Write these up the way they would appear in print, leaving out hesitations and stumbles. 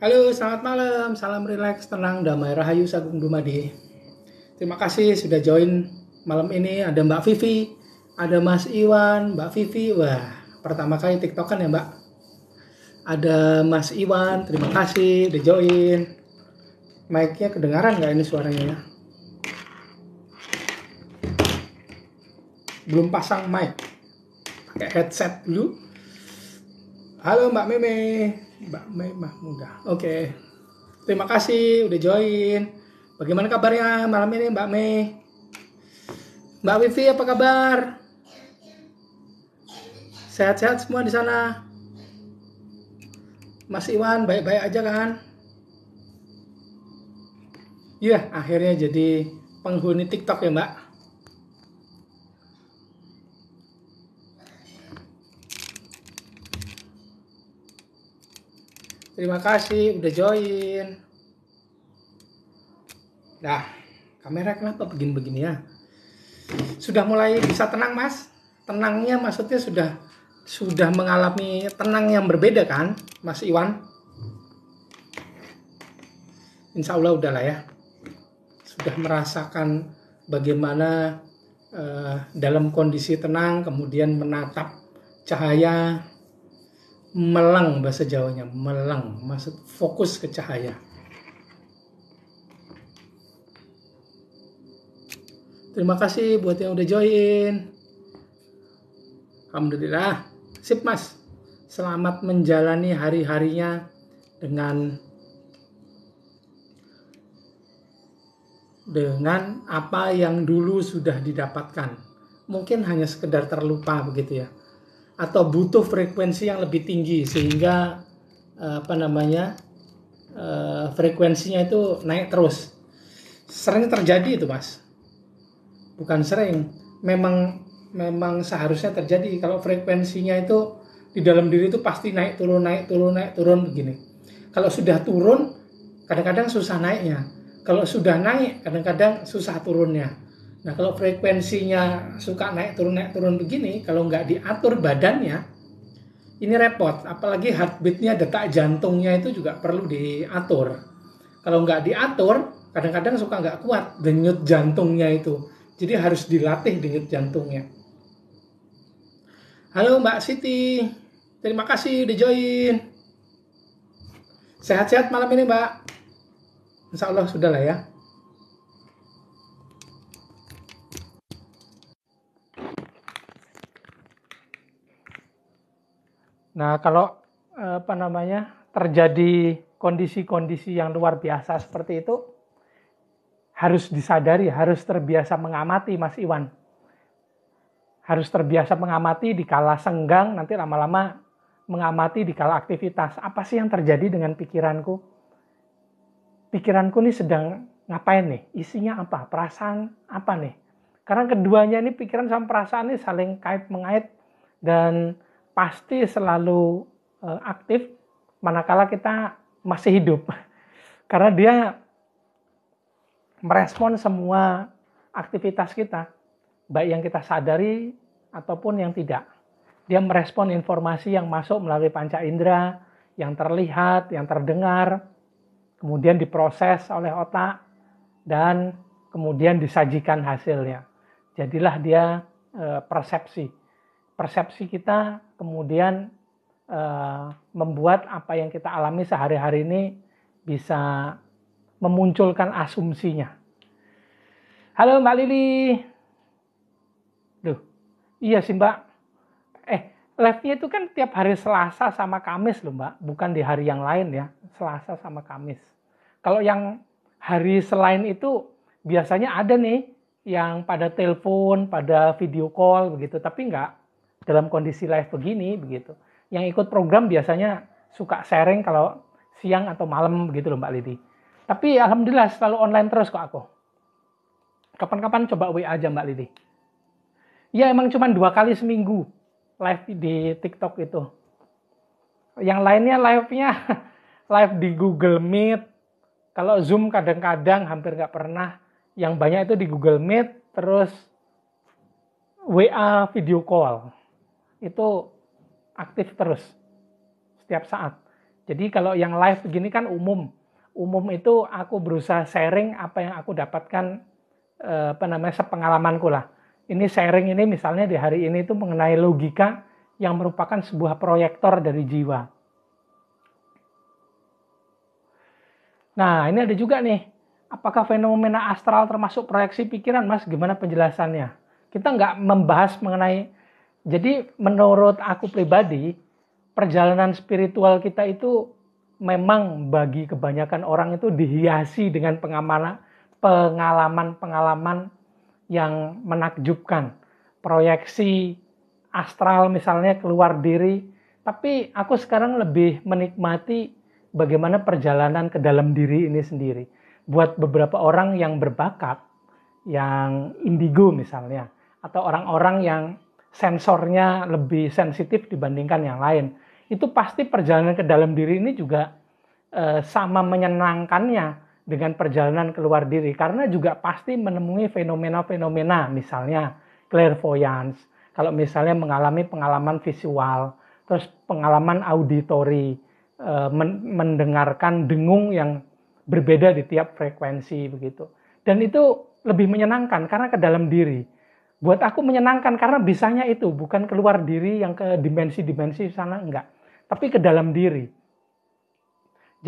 Halo, selamat malam. Salam rileks, tenang, damai, rahayu, sagung dumadi. Terima kasih sudah join malam ini. Ada Mbak Vivi, ada Mas Iwan, Mbak Vivi. Wah, pertama kali TikTokan ya Mbak. Ada Mas Iwan, terima kasih udah join. Mic-nya kedengaran nggak ini suaranya ya? Belum pasang mic. Pakai headset dulu. Halo Mbak Meme. Mbak Meme Mahmudah. Oke. Terima kasih udah join. Bagaimana kabarnya malam ini Mbak Mei? Mbak Vivi apa kabar? Sehat-sehat semua di sana? Mas Iwan baik-baik aja kan? Iya, akhirnya jadi penghuni TikTok ya Mbak. Terima kasih udah join. Nah, kamera kenapa begini-begini ya? Sudah mulai bisa tenang Mas? Tenangnya maksudnya sudah mengalami tenang yang berbeda kan, Mas Iwan? Insya Allah udah lah ya. Sudah merasakan bagaimana dalam kondisi tenang, kemudian menatap cahaya, melang bahasa Jawanya, melang, maksud fokus ke cahaya. Terima kasih buat yang udah join. Alhamdulillah, sip Mas. Selamat menjalani hari-harinya dengan apa yang dulu sudah didapatkan. Mungkin hanya sekedar terlupa begitu ya. Atau butuh frekuensi yang lebih tinggi sehingga frekuensinya itu naik terus. Sering terjadi itu Mas. Bukan sering, memang seharusnya terjadi. Kalau frekuensinya itu di dalam diri itu pasti naik turun begini. Kalau sudah turun kadang-kadang susah naiknya. Kalau sudah naik kadang-kadang susah turunnya. Nah, kalau frekuensinya suka naik turun begini, kalau nggak diatur badannya, ini repot. Apalagi heartbeatnya, detak jantungnya itu juga perlu diatur. Kalau nggak diatur, kadang-kadang suka nggak kuat denyut jantungnya itu. Jadi harus dilatih denyut jantungnya. Halo Mbak Siti, terima kasih udah join. Sehat-sehat malam ini Mbak. Insya Allah sudah lah ya. Nah, kalau terjadi kondisi-kondisi yang luar biasa seperti itu, harus disadari, harus terbiasa mengamati Mas Iwan. Harus terbiasa mengamati di kala senggang, nanti lama-lama mengamati di kala aktivitas. Apa sih yang terjadi dengan pikiranku? Pikiranku ini sedang ngapain nih? Isinya apa? Perasaan apa nih? Karena keduanya ini pikiran sama perasaan ini saling kait-mengait dan pasti selalu aktif manakala kita masih hidup. Karena dia merespon semua aktivitas kita, baik yang kita sadari ataupun yang tidak. Dia merespon informasi yang masuk melalui panca indera, yang terlihat, yang terdengar, kemudian diproses oleh otak, dan kemudian disajikan hasilnya. Jadilah dia persepsi. Persepsi kita kemudian membuat apa yang kita alami sehari-hari ini bisa memunculkan asumsinya. Halo Mbak Lili. Duh, iya sih Mbak. Live-nya itu kan tiap hari Selasa sama Kamis loh Mbak. Bukan di hari yang lain ya. Selasa sama Kamis. Kalau yang hari selain itu biasanya ada nih yang pada telepon, pada video call begitu. Tapi enggak dalam kondisi live begini begitu. Yang ikut program biasanya suka sharing kalau siang atau malam begitu loh Mbak Lili. Tapi alhamdulillah selalu online terus kok aku. Kapan-kapan coba WA aja Mbak Lili. Ya emang cuma 2 kali seminggu live di TikTok itu. Yang lainnya live-nya live di Google Meet. Kalau Zoom kadang-kadang hampir nggak pernah. Yang banyak itu di Google Meet, terus WA video call. Itu aktif terus setiap saat. Jadi kalau yang live begini kan umum. Umum itu aku berusaha sharing apa yang aku dapatkan, sepengalamanku lah. Ini sharing ini misalnya di hari ini itu mengenai logika yang merupakan sebuah proyektor dari jiwa. Nah, ini ada juga nih. Apakah fenomena astral termasuk proyeksi pikiran, Mas? Gimana penjelasannya? Kita nggak membahas mengenai, jadi menurut aku pribadi, perjalanan spiritual kita itu memang bagi kebanyakan orang itu dihiasi dengan pengalaman-pengalaman yang menakjubkan. Proyeksi astral misalnya keluar diri. Tapi aku sekarang lebih menikmati bagaimana perjalanan ke dalam diri ini sendiri. Buat beberapa orang yang berbakat, yang indigo misalnya, atau orang-orang yang sensornya lebih sensitif dibandingkan yang lain, itu pasti perjalanan ke dalam diri ini juga sama menyenangkannya dengan perjalanan keluar diri, karena juga pasti menemui fenomena-fenomena, misalnya clairvoyance, kalau misalnya mengalami pengalaman visual, terus pengalaman auditori, mendengarkan dengung yang berbeda di tiap frekuensi begitu. Dan itu lebih menyenangkan karena ke dalam diri. Buat aku menyenangkan karena bisanya itu bukan keluar diri yang ke dimensi-dimensi sana, enggak, tapi ke dalam diri.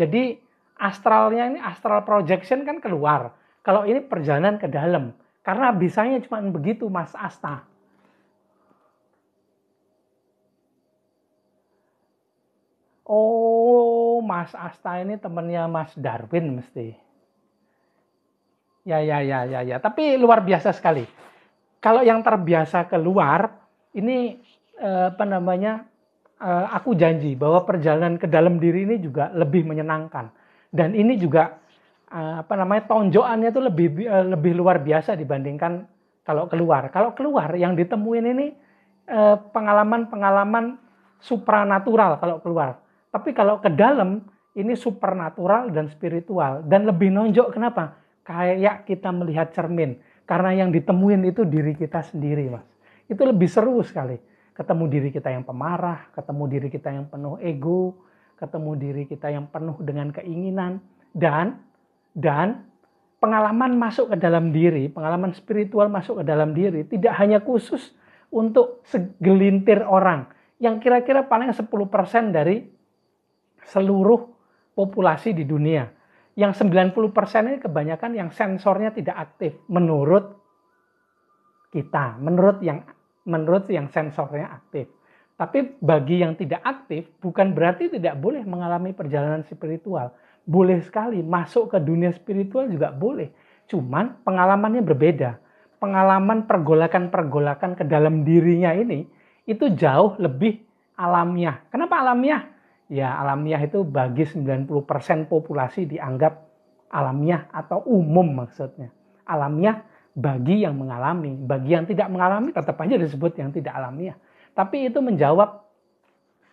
Jadi astralnya ini, astral projection kan keluar. Kalau ini perjalanan ke dalam, karena bisanya cuma begitu, Mas Asta. Oh, Mas Asta ini temannya Mas Darwin mesti. Ya. Tapi luar biasa sekali. Kalau yang terbiasa keluar, ini aku janji bahwa perjalanan ke dalam diri ini juga lebih menyenangkan. Dan ini juga tonjokannya itu lebih luar biasa dibandingkan kalau keluar. Kalau keluar yang ditemuin ini pengalaman-pengalaman supranatural kalau keluar. Tapi kalau ke dalam ini supernatural dan spiritual, dan lebih nonjok. Kenapa? Kayak kita melihat cermin, karena yang ditemuin itu diri kita sendiri, Mas. Itu lebih seru sekali. Ketemu diri kita yang pemarah, ketemu diri kita yang penuh ego, ketemu diri kita yang penuh dengan keinginan, dan pengalaman masuk ke dalam diri, pengalaman spiritual masuk ke dalam diri tidak hanya khusus untuk segelintir orang, yang kira-kira paling 10% dari seluruh populasi di dunia. Yang 90% ini kebanyakan yang sensornya tidak aktif menurut kita, menurut yang sensornya aktif. Tapi bagi yang tidak aktif bukan berarti tidak boleh mengalami perjalanan spiritual. Boleh sekali masuk ke dunia spiritual, juga boleh. Cuman pengalamannya berbeda. Pengalaman pergolakan-pergolakan ke dalam dirinya ini itu jauh lebih alamiah. Kenapa alamiah? Ya, alamiah itu bagi 90% populasi dianggap alamiah atau umum maksudnya. Alamiah bagi yang mengalami, bagi yang tidak mengalami tetap aja disebut yang tidak alamiah. Tapi itu menjawab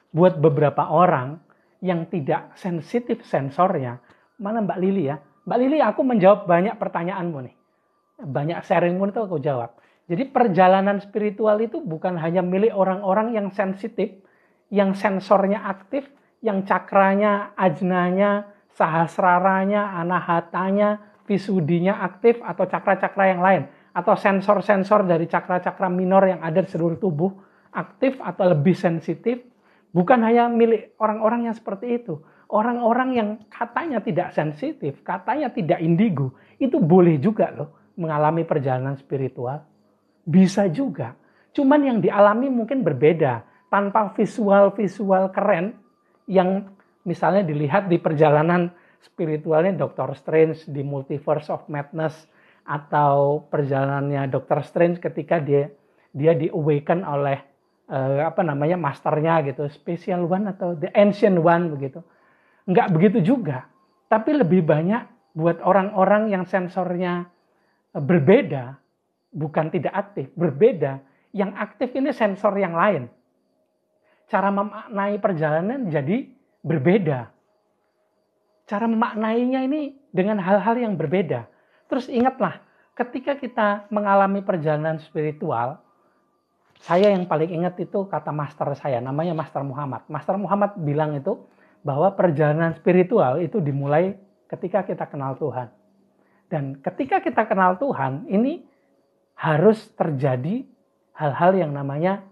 buat beberapa orang yang tidak sensitif sensornya. Mana Mbak Lili ya? Mbak Lili, aku menjawab banyak pertanyaanmu nih. Banyak sharingmu itu aku jawab. Jadi perjalanan spiritual itu bukan hanya milik orang-orang yang sensitif, yang sensornya aktif, yang cakranya, ajnanya, sahasraranya, anahatanya, visudinya aktif, atau cakra-cakra yang lain, atau sensor-sensor dari cakra-cakra minor yang ada di seluruh tubuh aktif atau lebih sensitif. Bukan hanya milik orang-orang yang seperti itu. Orang-orang yang katanya tidak sensitif, katanya tidak indigo, itu boleh juga loh mengalami perjalanan spiritual. Bisa juga. Cuman yang dialami mungkin berbeda. Tanpa visual-visual keren yang misalnya dilihat di perjalanan spiritualnya Dr. Strange di Multiverse of Madness, atau perjalanannya Dr. Strange ketika dia di-awaken oleh masternya gitu, Special One atau The Ancient One begitu. Enggak begitu juga. Tapi lebih banyak buat orang-orang yang sensornya berbeda, bukan tidak aktif, berbeda. Yang aktif ini sensor yang lain. Cara memaknai perjalanan jadi berbeda. Cara memaknainya ini dengan hal-hal yang berbeda. Terus ingatlah, ketika kita mengalami perjalanan spiritual, saya yang paling ingat itu kata master saya, namanya Master Muhammad. Master Muhammad bilang itu, bahwa perjalanan spiritual itu dimulai ketika kita kenal Tuhan. Dan ketika kita kenal Tuhan, ini harus terjadi hal-hal yang namanya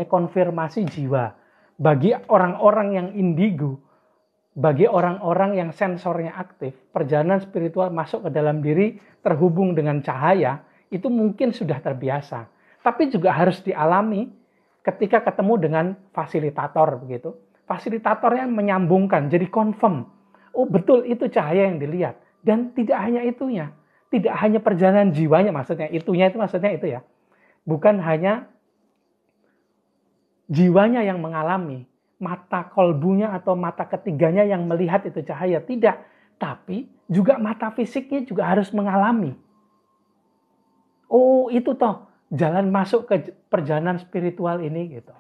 konfirmasi jiwa. Bagi orang-orang yang indigo, bagi orang-orang yang sensornya aktif, perjalanan spiritual masuk ke dalam diri terhubung dengan cahaya, itu mungkin sudah terbiasa. Tapi juga harus dialami ketika ketemu dengan fasilitator begitu. Fasilitatornya menyambungkan, jadi confirm. Oh betul itu cahaya yang dilihat. Dan tidak hanya itunya. Tidak hanya perjalanan jiwanya maksudnya. Itunya itu maksudnya itu ya. Bukan hanya jiwanya yang mengalami. Mata kolbunya atau mata ketiganya yang melihat itu cahaya. Tidak. Tapi juga mata fisiknya juga harus mengalami. Oh itu toh jalan masuk ke perjalanan spiritual ini gitu.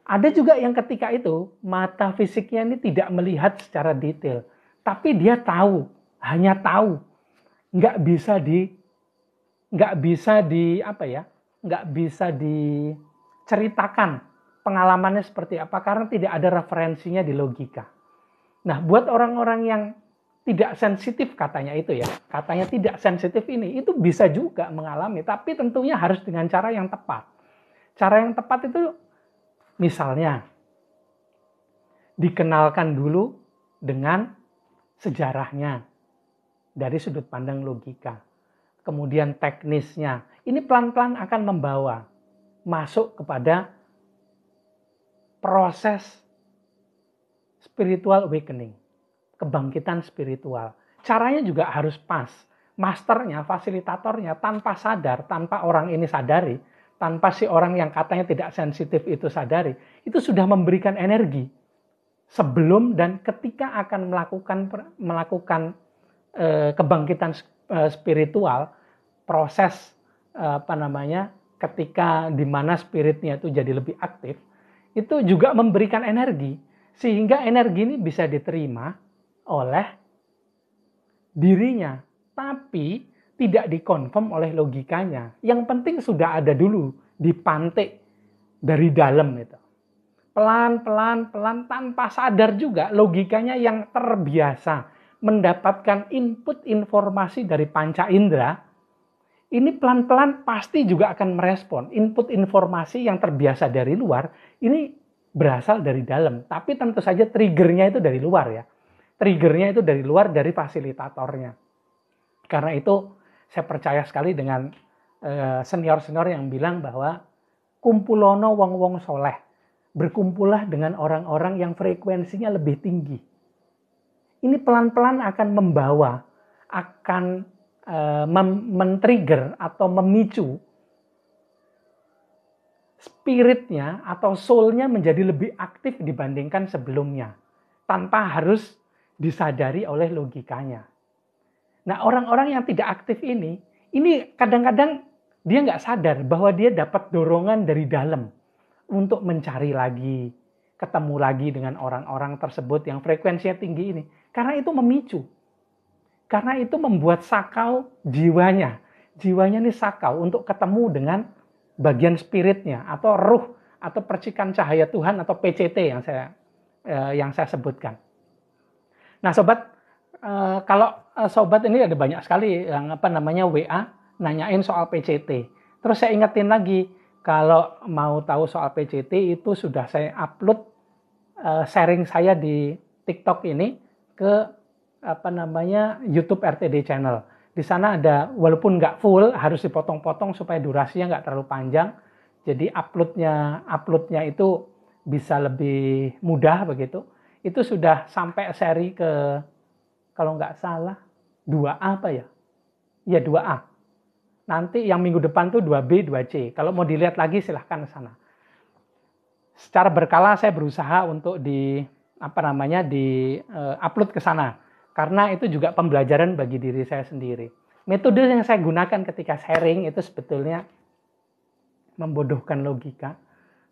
Ada juga yang ketika itu mata fisiknya ini tidak melihat secara detail, tapi dia tahu, hanya tahu, nggak bisa diceritakan pengalamannya seperti apa karena tidak ada referensinya di logika. Nah, buat orang-orang yang tidak sensitif katanya tidak sensitif ini, itu bisa juga mengalami, tapi tentunya harus dengan cara yang tepat. Cara yang tepat itu misalnya, dikenalkan dulu dengan sejarahnya dari sudut pandang logika. Kemudian teknisnya. Ini pelan-pelan akan membawa masuk kepada proses spiritual awakening. Kebangkitan spiritual. Caranya juga harus pas. Masternya, fasilitatornya tanpa sadar, tanpa orang ini sadari, tanpa si orang yang katanya tidak sensitif itu sadari, itu sudah memberikan energi sebelum dan ketika akan melakukan kebangkitan spiritual, proses ketika di mana spiritnya itu jadi lebih aktif, itu juga memberikan energi sehingga energi ini bisa diterima oleh dirinya, tapi tidak dikonfirm oleh logikanya. Yang penting sudah ada dulu, dipantik dari dalam itu. Pelan-pelan tanpa sadar juga logikanya yang terbiasa mendapatkan input informasi dari panca indera, ini pelan-pelan pasti juga akan merespon. Input informasi yang terbiasa dari luar, ini berasal dari dalam. Tapi tentu saja triggernya itu dari luar ya. Triggernya itu dari luar, dari fasilitatornya. Karena itu saya percaya sekali dengan senior-senior yang bilang bahwa kumpulono wong-wong soleh. Berkumpullah dengan orang-orang yang frekuensinya lebih tinggi. Ini pelan-pelan akan membawa, akan men-trigger atau memicu spiritnya atau soul-nya menjadi lebih aktif dibandingkan sebelumnya. Tanpa harus disadari oleh logikanya. Nah, orang-orang yang tidak aktif ini kadang-kadang dia nggak sadar bahwa dia dapat dorongan dari dalam untuk mencari lagi, ketemu lagi dengan orang-orang tersebut yang frekuensinya tinggi ini. Karena itu memicu. Karena itu membuat sakau jiwanya. Jiwanya ini sakau untuk ketemu dengan bagian spiritnya atau ruh atau percikan cahaya Tuhan atau PCT yang saya sebutkan. Nah, sobat, kalau sobat ini ada banyak sekali yang WA nanyain soal PCT. Terus saya ingetin lagi, kalau mau tahu soal PCT itu sudah saya upload sharing saya di TikTok ini ke YouTube RTD channel. Di sana ada, walaupun nggak full, harus dipotong-potong supaya durasinya nggak terlalu panjang. Jadi uploadnya itu bisa lebih mudah begitu. Itu sudah sampai seri ke, kalau nggak salah, 2A apa ya? Ya 2A. Nanti yang minggu depan tuh 2B, 2C. Kalau mau dilihat lagi silahkan ke sana. Secara berkala saya berusaha untuk upload ke sana. Karena itu juga pembelajaran bagi diri saya sendiri. Metode yang saya gunakan ketika sharing itu sebetulnya membodohkan logika.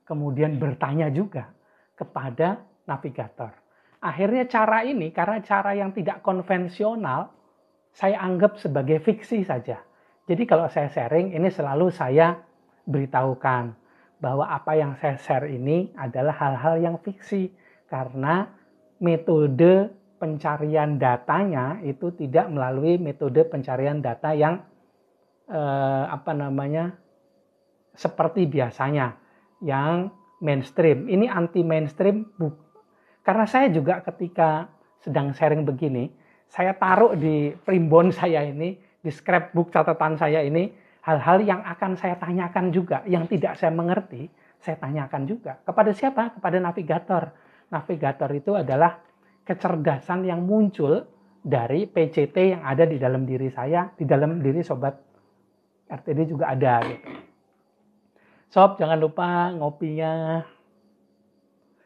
Kemudian bertanya juga kepada navigator. Akhirnya cara ini, karena cara yang tidak konvensional, saya anggap sebagai fiksi saja. Jadi kalau saya sharing, ini selalu saya beritahukan bahwa apa yang saya share ini adalah hal-hal yang fiksi. karena metode pencarian datanya itu tidak melalui metode pencarian data yang seperti biasanya, yang mainstream. Ini anti mainstream, karena saya juga ketika sedang sharing begini, saya taruh di primbon saya ini, di scrapbook catatan saya ini, hal-hal yang akan saya tanyakan juga, yang tidak saya mengerti, saya tanyakan juga. Kepada siapa? Kepada navigator. Navigator itu adalah kecerdasan yang muncul dari PCT yang ada di dalam diri saya, di dalam diri sobat RTD juga ada gitu. Sob, jangan lupa ngopinya.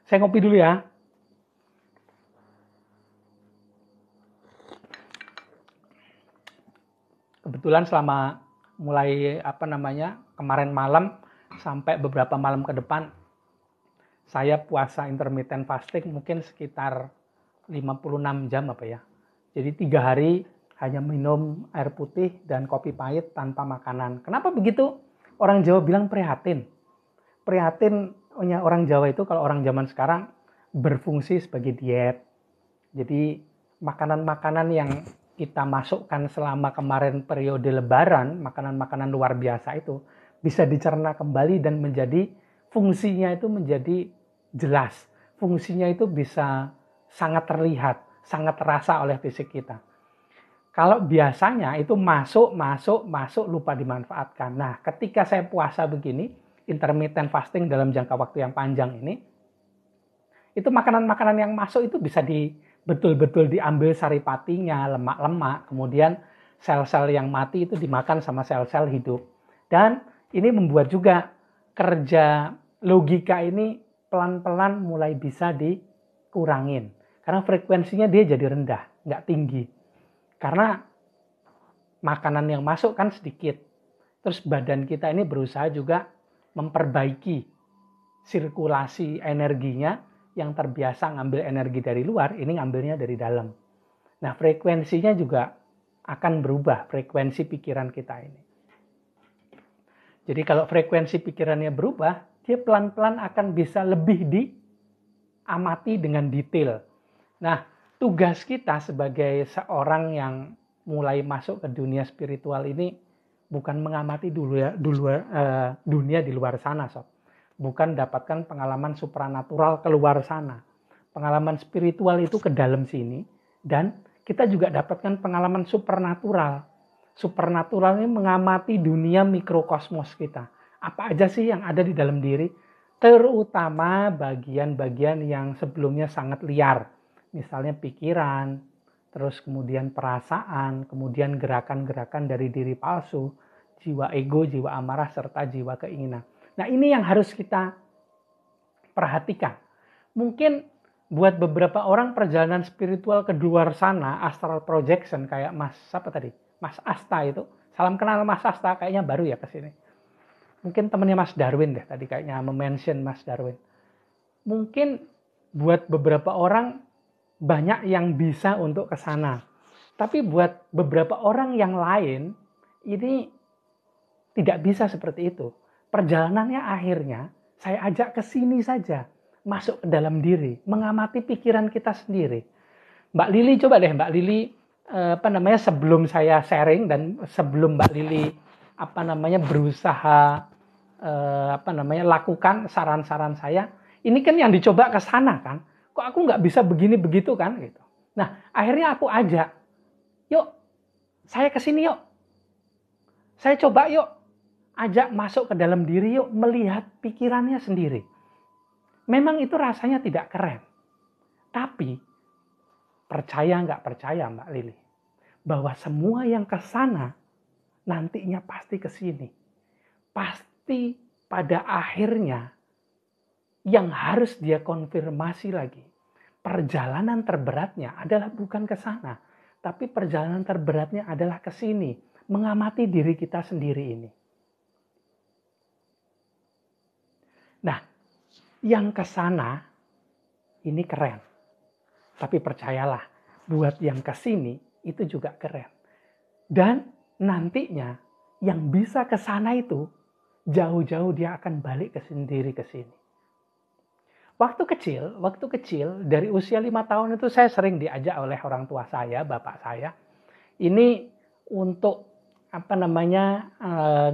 Saya ngopi dulu ya. Kebetulan selama mulai kemarin malam sampai beberapa malam ke depan, saya puasa intermittent fasting mungkin sekitar 56 jam Jadi 3 hari hanya minum air putih dan kopi pahit tanpa makanan. Kenapa begitu? Orang Jawa bilang prihatin. Prihatinnya orang Jawa itu kalau orang zaman sekarang berfungsi sebagai diet. Jadi makanan-makanan yang kita masukkan selama kemarin periode lebaran, makanan-makanan luar biasa itu bisa dicerna kembali dan menjadi fungsinya itu menjadi jelas. Fungsinya itu bisa sangat terlihat, sangat terasa oleh fisik kita. Kalau biasanya itu masuk, lupa dimanfaatkan. Nah, ketika saya puasa begini, intermittent fasting dalam jangka waktu yang panjang ini, itu makanan-makanan yang masuk itu bisa betul-betul diambil saripatinya, lemak-lemak, kemudian sel-sel yang mati itu dimakan sama sel-sel hidup. Dan ini membuat juga kerja logika ini pelan-pelan mulai bisa dikurangin. Karena frekuensinya dia jadi rendah, nggak tinggi. Karena makanan yang masuk kan sedikit. Terus badan kita ini berusaha juga memperbaiki sirkulasi energinya, yang terbiasa ngambil energi dari luar, ini ngambilnya dari dalam. Nah, frekuensinya juga akan berubah, frekuensi pikiran kita ini. Jadi kalau frekuensi pikirannya berubah, dia pelan-pelan akan bisa lebih diamati dengan detail. Nah, tugas kita sebagai seorang yang mulai masuk ke dunia spiritual ini bukan mengamati dunia di luar sana, sob. Bukan dapatkan pengalaman supranatural keluar sana. Pengalaman spiritual itu ke dalam sini, dan kita juga dapatkan pengalaman supernatural. Supernatural ini mengamati dunia mikrokosmos kita. Apa aja sih yang ada di dalam diri? Terutama bagian-bagian yang sebelumnya sangat liar. Misalnya pikiran, terus kemudian perasaan, kemudian gerakan-gerakan dari diri palsu, jiwa ego, jiwa amarah, serta jiwa keinginan. Nah, ini yang harus kita perhatikan. Mungkin buat beberapa orang perjalanan spiritual ke luar sana, astral projection, kayak Mas Asta itu. Salam kenal Mas Asta, kayaknya baru ya ke sini. Mungkin temannya Mas Darwin deh tadi kayaknya mention Mas Darwin. Mungkin buat beberapa orang banyak yang bisa untuk ke sana. Tapi buat beberapa orang yang lain ini tidak bisa seperti itu. Perjalanannya akhirnya saya ajak ke sini saja, masuk ke dalam diri, mengamati pikiran kita sendiri. Mbak Lili, coba deh Mbak Lili, sebelum saya sharing dan sebelum Mbak Lili berusaha lakukan saran-saran saya, ini kan yang dicoba ke sana kan, kok aku nggak bisa begini begitu kan gitu. Nah, akhirnya aku ajak, yuk saya ke sini yuk, saya coba yuk. Ajak masuk ke dalam diri yuk, melihat pikirannya sendiri. Memang itu rasanya tidak keren. Tapi, percaya nggak percaya Mbak Lili, bahwa semua yang ke sana, nantinya pasti ke sini. Pasti pada akhirnya, yang harus dia konfirmasi lagi, perjalanan terberatnya adalah bukan ke sana, tapi perjalanan terberatnya adalah ke sini, mengamati diri kita sendiri ini. Nah, yang ke sana ini keren. Tapi percayalah, buat yang ke sini itu juga keren. Dan nantinya yang bisa ke sana itu jauh-jauh dia akan balik ke sini. Waktu kecil dari usia 5 tahun itu saya sering diajak oleh orang tua saya, bapak saya, ini untuk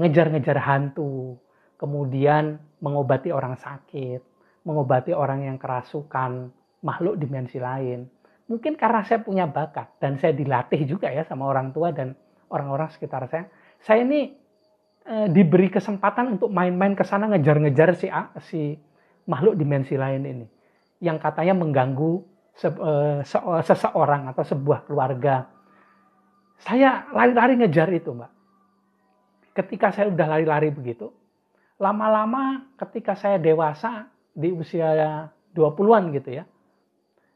ngejar-ngejar hantu, kemudian mengobati orang sakit, mengobati orang yang kerasukan, makhluk dimensi lain. Mungkin karena saya punya bakat dan saya dilatih juga ya sama orang tua dan orang-orang sekitar saya. Saya ini diberi kesempatan untuk main-main ke sana ngejar-ngejar si makhluk dimensi lain ini yang katanya mengganggu seseorang atau sebuah keluarga. Saya lari-lari ngejar itu, Mbak. Ketika saya udah lari-lari begitu, lama-lama ketika saya dewasa di usia 20-an gitu ya,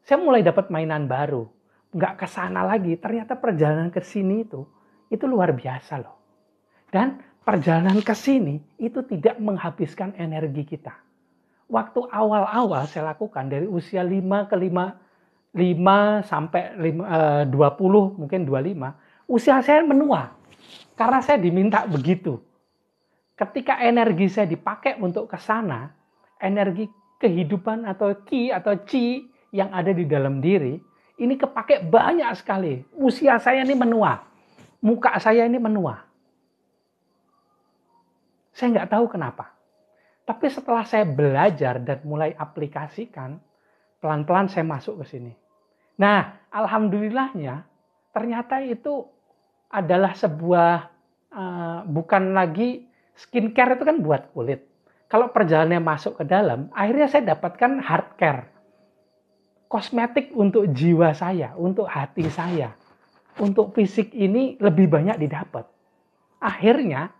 saya mulai dapat mainan baru. Nggak ke sana lagi, ternyata perjalanan ke sini itu luar biasa loh. Dan perjalanan ke sini itu tidak menghabiskan energi kita. Waktu awal-awal saya lakukan dari usia 5 sampai 20, mungkin 25, usia saya menua. Karena saya diminta begitu. Ketika energi saya dipakai untuk ke sana, energi kehidupan atau ki atau chi yang ada di dalam diri, ini kepake banyak sekali. Usia saya ini menua. Muka saya ini menua. Saya nggak tahu kenapa. Tapi setelah saya belajar dan mulai aplikasikan, pelan-pelan saya masuk ke sini. Nah, alhamdulillahnya, ternyata itu adalah sebuah, bukan lagi skincare itu kan buat kulit. Kalau perjalanannya masuk ke dalam, akhirnya saya dapatkan hard care. Kosmetik untuk jiwa saya, untuk hati saya. Untuk fisik ini lebih banyak didapat. Akhirnya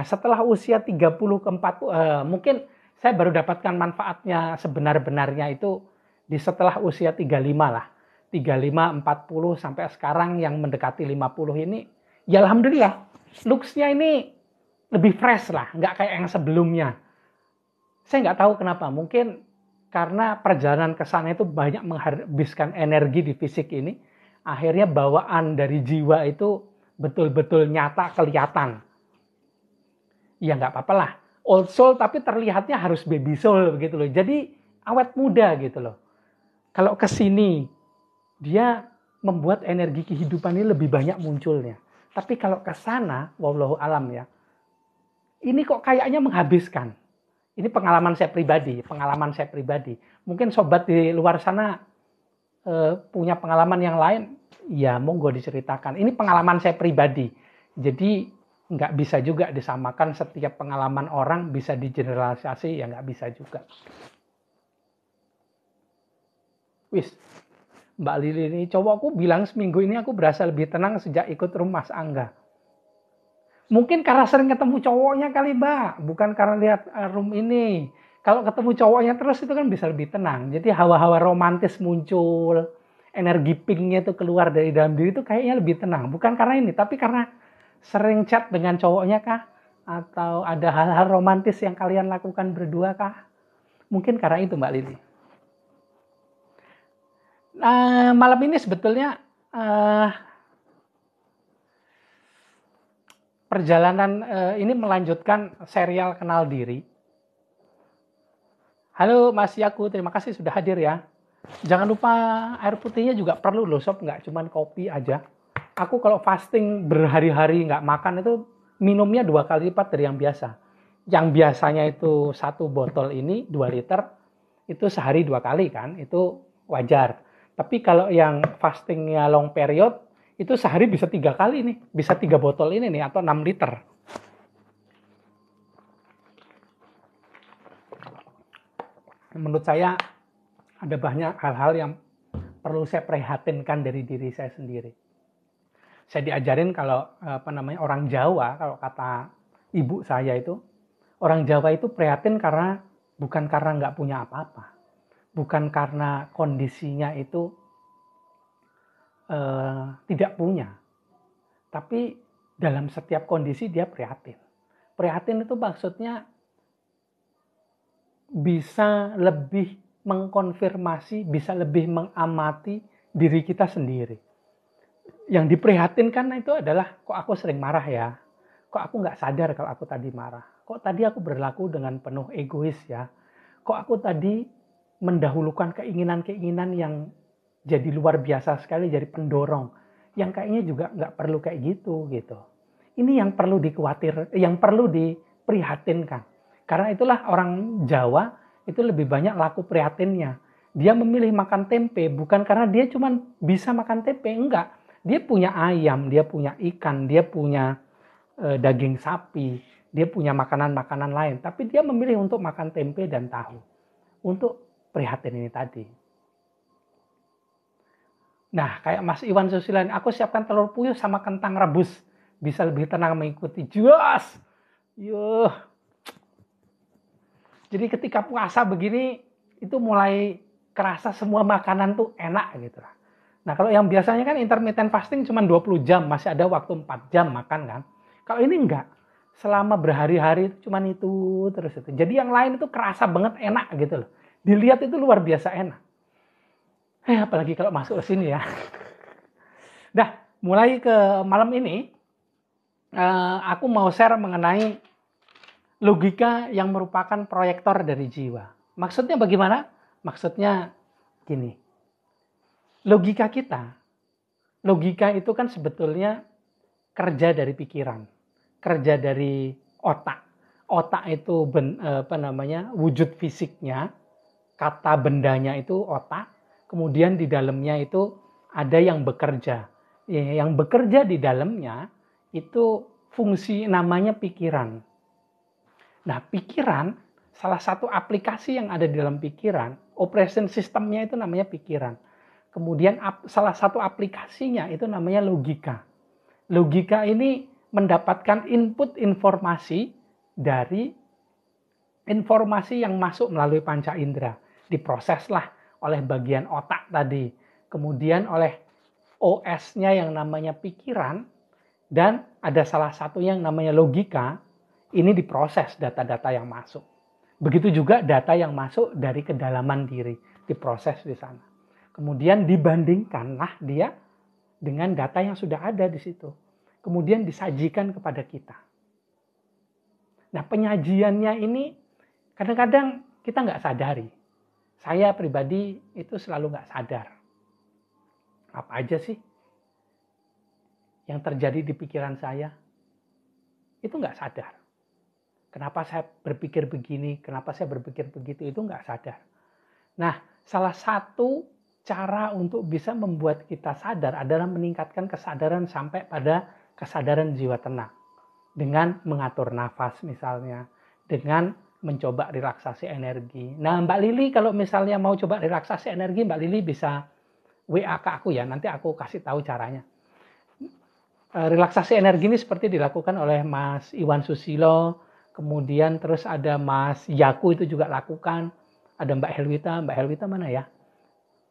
setelah usia 30 ke 40, mungkin saya baru dapatkan manfaatnya sebenar-benarnya itu di setelah usia 35 lah. 35, 40 sampai sekarang yang mendekati 50 ini, ya alhamdulillah, looks-nya ini lebih fresh lah, nggak kayak yang sebelumnya. Saya nggak tahu kenapa, mungkin karena perjalanan ke sana itu banyak menghabiskan energi di fisik ini, akhirnya bawaan dari jiwa itu betul-betul nyata, kelihatan. Ya nggak apa-apa lah, old soul tapi terlihatnya harus baby soul begitu loh. Jadi awet muda gitu loh. Kalau ke sini dia membuat energi kehidupan ini lebih banyak munculnya. Tapi kalau ke sana, wallahu alam ya, ini kok kayaknya menghabiskan. Ini pengalaman saya pribadi. Mungkin sobat di luar sana punya pengalaman yang lain, ya monggo diceritakan. Ini pengalaman saya pribadi. Jadi nggak bisa juga disamakan setiap pengalaman orang bisa digeneralisasi, ya nggak bisa juga. Wis, Mbak Lili ini cowokku bilang seminggu ini aku berasa lebih tenang sejak ikut rumah Mas Angga. Mungkin karena sering ketemu cowoknya kali, Mbak, bukan karena lihat room ini. Kalau ketemu cowoknya terus itu kan bisa lebih tenang. Jadi hawa-hawa romantis muncul, energi pinknya itu keluar dari dalam diri itu kayaknya lebih tenang. Bukan karena ini, tapi karena sering chat dengan cowoknya kah? Atau ada hal-hal romantis yang kalian lakukan berdua kah? Mungkin karena itu Mbak Lili. Malam ini sebetulnya perjalanan ini melanjutkan serial Kenal Diri. Halo Mas Yaku, terima kasih sudah hadir ya. Jangan lupa air putihnya juga perlu loh sob, nggak cuma kopi aja. Aku kalau fasting berhari-hari nggak makan itu minumnya 2 kali lipat dari yang biasa. Yang biasanya itu 1 botol ini 2 liter, itu sehari 2 kali kan, itu wajar. Tapi kalau yang fastingnya long period, itu sehari bisa 3 kali nih, bisa 3 botol ini nih atau 6 liter. Menurut saya ada banyak hal-hal yang perlu saya prihatinkan dari diri saya sendiri. Saya diajarin kalau orang Jawa, kalau kata ibu saya itu, orang Jawa itu prihatin karena bukan karena nggak punya apa-apa, bukan karena kondisinya itu tidak punya, tapi dalam setiap kondisi dia prihatin. Prihatin itu maksudnya bisa lebih mengkonfirmasi, bisa lebih mengamati diri kita sendiri. Yang diprihatinkan itu adalah, kok aku sering marah ya? Kok aku nggak sadar kalau aku tadi marah? Kok tadi aku berlaku dengan penuh egois ya? kok aku tadi mendahulukan keinginan-keinginan yang jadi luar biasa sekali, jadi pendorong. Yang kayaknya juga nggak perlu kayak gitu. Ini yang perlu yang perlu diprihatinkan. Karena itulah orang Jawa itu lebih banyak laku prihatinnya. Dia memilih makan tempe bukan karena dia cuma bisa makan tempe, enggak. Dia punya ayam, dia punya ikan, dia punya daging sapi, dia punya makanan-makanan lain. Tapi dia memilih untuk makan tempe dan tahu. Untuk prihatin ini tadi. Nah, kayak Mas Iwan Susilan, aku siapkan telur puyuh sama kentang rebus. Bisa lebih tenang mengikuti. Jos! Yuh. Jadi ketika puasa begini, itu mulai kerasa semua makanan tuh enak gitu lah. Nah, kalau yang biasanya kan intermittent fasting cuma 20 jam, masih ada waktu 4 jam makan kan. Kalau ini enggak. Selama berhari-hari cuma itu terus itu. Jadi yang lain itu kerasa banget enak gitu loh. Dilihat itu luar biasa enak. Apalagi kalau masuk ke sini ya. Dah, mulai ke malam ini, aku mau share mengenai logika yang merupakan proyektor dari jiwa. Maksudnya bagaimana? Maksudnya gini. Logika itu kan sebetulnya kerja dari pikiran, kerja dari otak. Otak itu wujud fisiknya, kata bendanya itu otak. Kemudian di dalamnya itu ada yang bekerja. Yang bekerja di dalamnya itu fungsi namanya pikiran. Nah, pikiran, salah satu aplikasi yang ada di dalam pikiran, operation systemnya itu namanya pikiran. Kemudian salah satu aplikasinya itu namanya logika. Logika ini mendapatkan input informasi dari informasi yang masuk melalui panca indera. Diproseslah oleh bagian otak tadi, kemudian oleh OS-nya yang namanya pikiran, dan ada salah satu yang namanya logika. Ini diproses data-data yang masuk. Begitu juga data yang masuk dari kedalaman diri, diproses di sana. Kemudian dibandingkanlah dia dengan data yang sudah ada di situ. Kemudian disajikan kepada kita. Nah, penyajiannya ini kadang-kadang kita nggak sadari. Saya pribadi itu selalu nggak sadar. Apa aja sih yang terjadi di pikiran saya? Itu nggak sadar. Kenapa saya berpikir begini, kenapa saya berpikir begitu, itu nggak sadar. Nah, salah satu cara untuk bisa membuat kita sadar adalah meningkatkan kesadaran sampai pada kesadaran jiwa tenang. Dengan mengatur nafas misalnya, dengan mencoba relaksasi energi. Nah, Mbak Lili kalau misalnya mau coba relaksasi energi, Mbak Lili bisa WA ke aku ya, nanti aku kasih tahu caranya. Relaksasi energi ini seperti dilakukan oleh Mas Iwan Susilo, kemudian terus ada Mas Yaku itu juga lakukan, ada Mbak Helwita mana ya?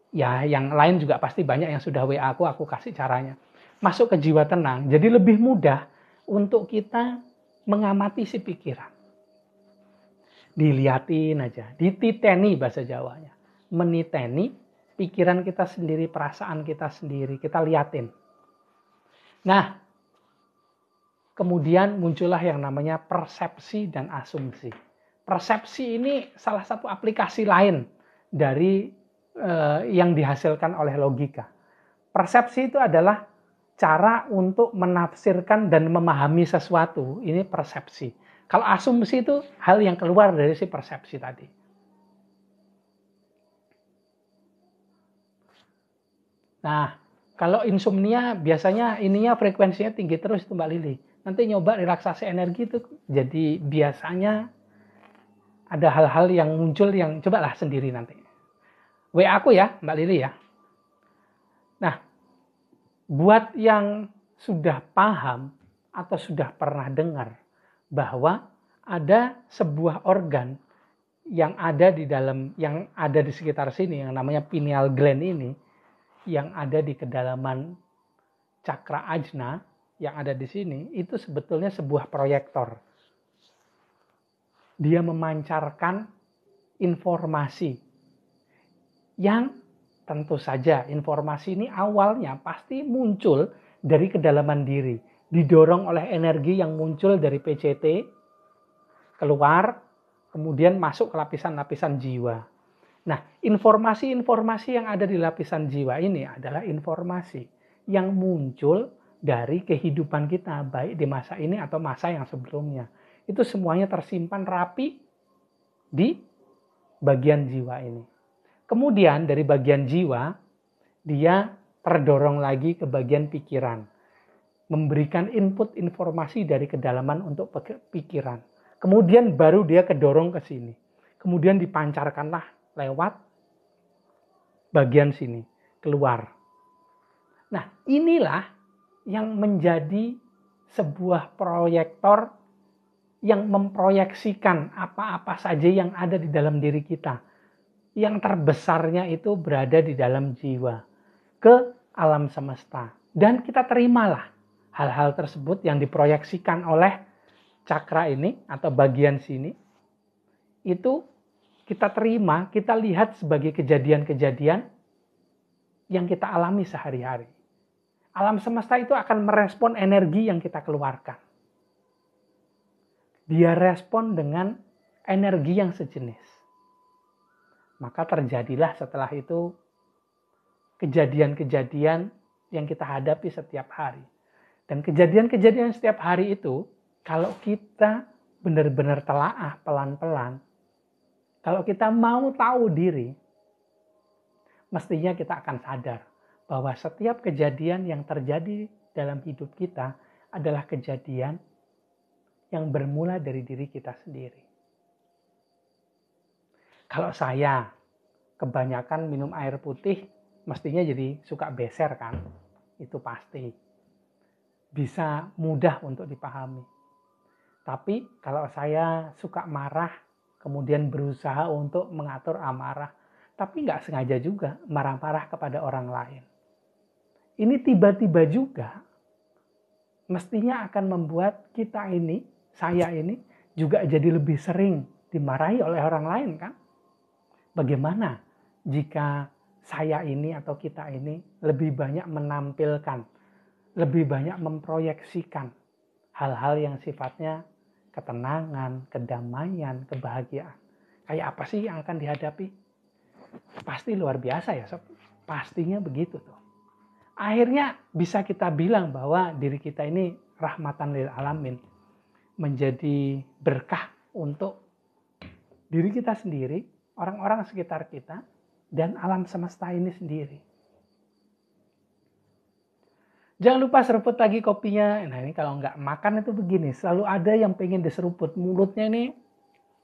Ya, yang lain juga pasti banyak yang sudah WA aku kasih caranya. Masuk ke jiwa tenang, jadi lebih mudah untuk kita mengamati si pikiran. Dilihatin aja, dititeni bahasa Jawanya. Meniteni pikiran kita sendiri, perasaan kita sendiri, kita liatin. Nah, kemudian muncullah yang namanya persepsi dan asumsi. Persepsi ini salah satu aplikasi lain dari yang dihasilkan oleh logika. Persepsi itu adalah cara untuk menafsirkan dan memahami sesuatu. Ini persepsi. Kalau asumsi itu hal yang keluar dari si persepsi tadi. Nah, kalau insomnia biasanya ininya frekuensinya tinggi terus itu Mbak Lili. Nanti nyoba relaksasi energi itu jadi biasanya ada hal-hal yang muncul yang cobalah sendiri nanti. WA aku ya Mbak Lili ya. Nah, buat yang sudah paham atau sudah pernah dengar bahwa ada sebuah organ yang ada di sekitar sini yang namanya pineal gland ini, yang ada di kedalaman cakra ajna yang ada di sini, itu sebetulnya sebuah proyektor. Dia memancarkan informasi yang tentu saja informasi ini awalnya pasti muncul dari kedalaman diri, didorong oleh energi yang muncul dari PCT keluar, kemudian masuk ke lapisan-lapisan jiwa. Nah, informasi-informasi yang ada di lapisan jiwa ini adalah informasi yang muncul dari kehidupan kita, baik di masa ini atau masa yang sebelumnya. Itu semuanya tersimpan rapi di bagian jiwa ini. Kemudian dari bagian jiwa, dia terdorong lagi ke bagian pikiran. Memberikan input informasi dari kedalaman untuk pikiran. Kemudian baru dia kedorong ke sini. Kemudian dipancarkanlah lewat bagian sini, keluar. Nah, inilah yang menjadi sebuah proyektor yang memproyeksikan apa-apa saja yang ada di dalam diri kita. Yang terbesarnya itu berada di dalam jiwa, ke alam semesta. Dan kita terimalah hal-hal tersebut yang diproyeksikan oleh cakra ini atau bagian sini. Itu kita terima, kita lihat sebagai kejadian-kejadian yang kita alami sehari-hari. Alam semesta itu akan merespon energi yang kita keluarkan. Dia respon dengan energi yang sejenis. Maka terjadilah setelah itu kejadian-kejadian yang kita hadapi setiap hari. Dan kejadian-kejadian setiap hari itu, kalau kita benar-benar telaah pelan-pelan, kalau kita mau tahu diri, mestinya kita akan sadar bahwa setiap kejadian yang terjadi dalam hidup kita adalah kejadian yang bermula dari diri kita sendiri. Kalau saya kebanyakan minum air putih, mestinya jadi suka beser kan? Itu pasti. Bisa mudah untuk dipahami. Tapi kalau saya suka marah, kemudian berusaha untuk mengatur amarah, tapi nggak sengaja juga marah-marah kepada orang lain. Ini tiba-tiba juga mestinya akan membuat kita ini, saya ini, juga jadi lebih sering dimarahi oleh orang lain kan? Bagaimana jika saya ini atau kita ini lebih banyak menampilkan, lebih banyak memproyeksikan hal-hal yang sifatnya ketenangan, kedamaian, kebahagiaan. Kayak apa sih yang akan dihadapi? Pasti luar biasa ya sob. Pastinya begitu tuh. Akhirnya bisa kita bilang bahwa diri kita ini rahmatan lil alamin. Menjadi berkah untuk diri kita sendiri, orang-orang sekitar kita, dan alam semesta ini sendiri. Jangan lupa seruput lagi kopinya. Nah ini kalau nggak makan itu begini. Selalu ada yang pengen diseruput. Mulutnya ini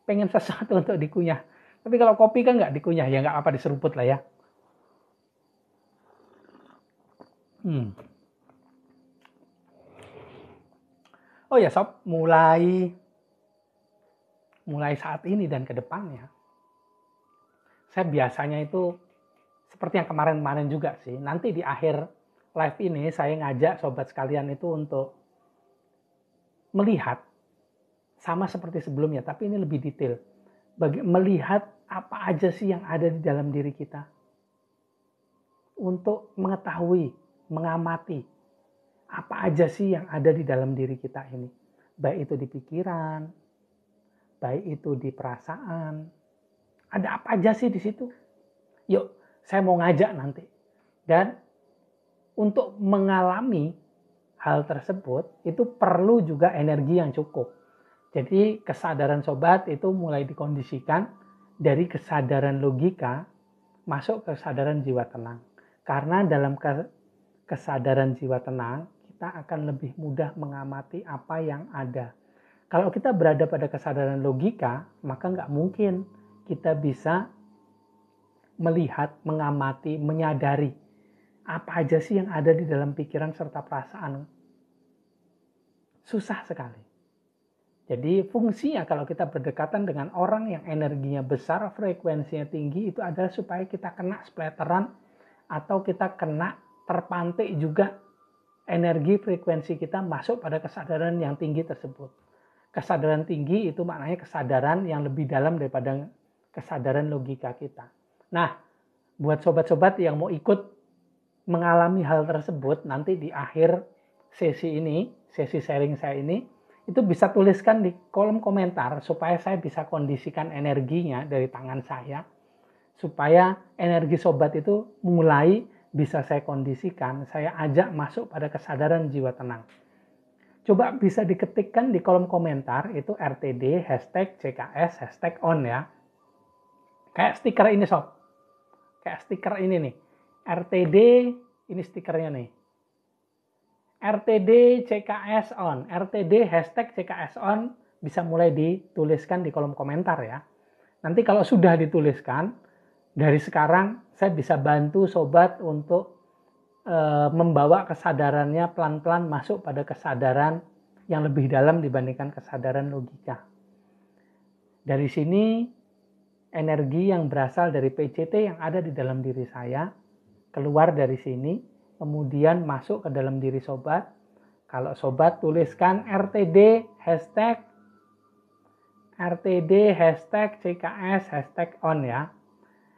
pengen sesuatu untuk dikunyah. Tapi kalau kopi kan nggak dikunyah. Ya nggak apa diseruput lah ya. Oh ya sob, mulai saat ini dan ke depannya. Saya biasanya itu seperti yang kemarin-kemarin juga sih. Nanti di akhir live ini saya ngajak sobat sekalian itu untuk melihat sama seperti sebelumnya, tapi ini lebih detail. Melihat apa aja sih yang ada di dalam diri kita. Untuk mengetahui, mengamati apa aja sih yang ada di dalam diri kita ini. Baik itu di pikiran, baik itu di perasaan. Ada apa aja sih di situ? Yuk, saya mau ngajak nanti. Dan untuk mengalami hal tersebut itu perlu juga energi yang cukup. Jadi kesadaran sobat itu mulai dikondisikan dari kesadaran logika masuk ke kesadaran jiwa tenang. Karena dalam kesadaran jiwa tenang kita akan lebih mudah mengamati apa yang ada. Kalau kita berada pada kesadaran logika, maka nggak mungkin kita bisa melihat, mengamati, menyadari apa aja sih yang ada di dalam pikiran serta perasaan. Susah sekali. Jadi fungsinya kalau kita berdekatan dengan orang yang energinya besar, frekuensinya tinggi, itu adalah supaya kita kena splatteran atau kita kena terpantik juga energi frekuensi kita masuk pada kesadaran yang tinggi tersebut. Kesadaran tinggi itu maknanya kesadaran yang lebih dalam daripada kesadaran logika kita. Nah, buat sobat-sobat yang mau ikut mengalami hal tersebut, nanti di akhir sesi ini, sesi sharing saya ini, itu bisa tuliskan di kolom komentar supaya saya bisa kondisikan energinya dari tangan saya, supaya energi sobat itu mulai bisa saya kondisikan, saya ajak masuk pada kesadaran jiwa tenang. Coba bisa diketikkan di kolom komentar, itu RTD, hashtag CKS, hashtag on ya. Kayak stiker ini sob, kayak stiker ini nih, RTD, ini stikernya nih. RTD CKS on, RTD hashtag CKS on bisa mulai dituliskan di kolom komentar ya. Nanti kalau sudah dituliskan, dari sekarang saya bisa bantu sobat untuk membawa kesadarannya pelan-pelan masuk pada kesadaran yang lebih dalam dibandingkan kesadaran logika. Dari sini energi yang berasal dari PCT yang ada di dalam diri saya keluar dari sini, kemudian masuk ke dalam diri sobat. Kalau sobat tuliskan RTD hashtag CKS hashtag on ya.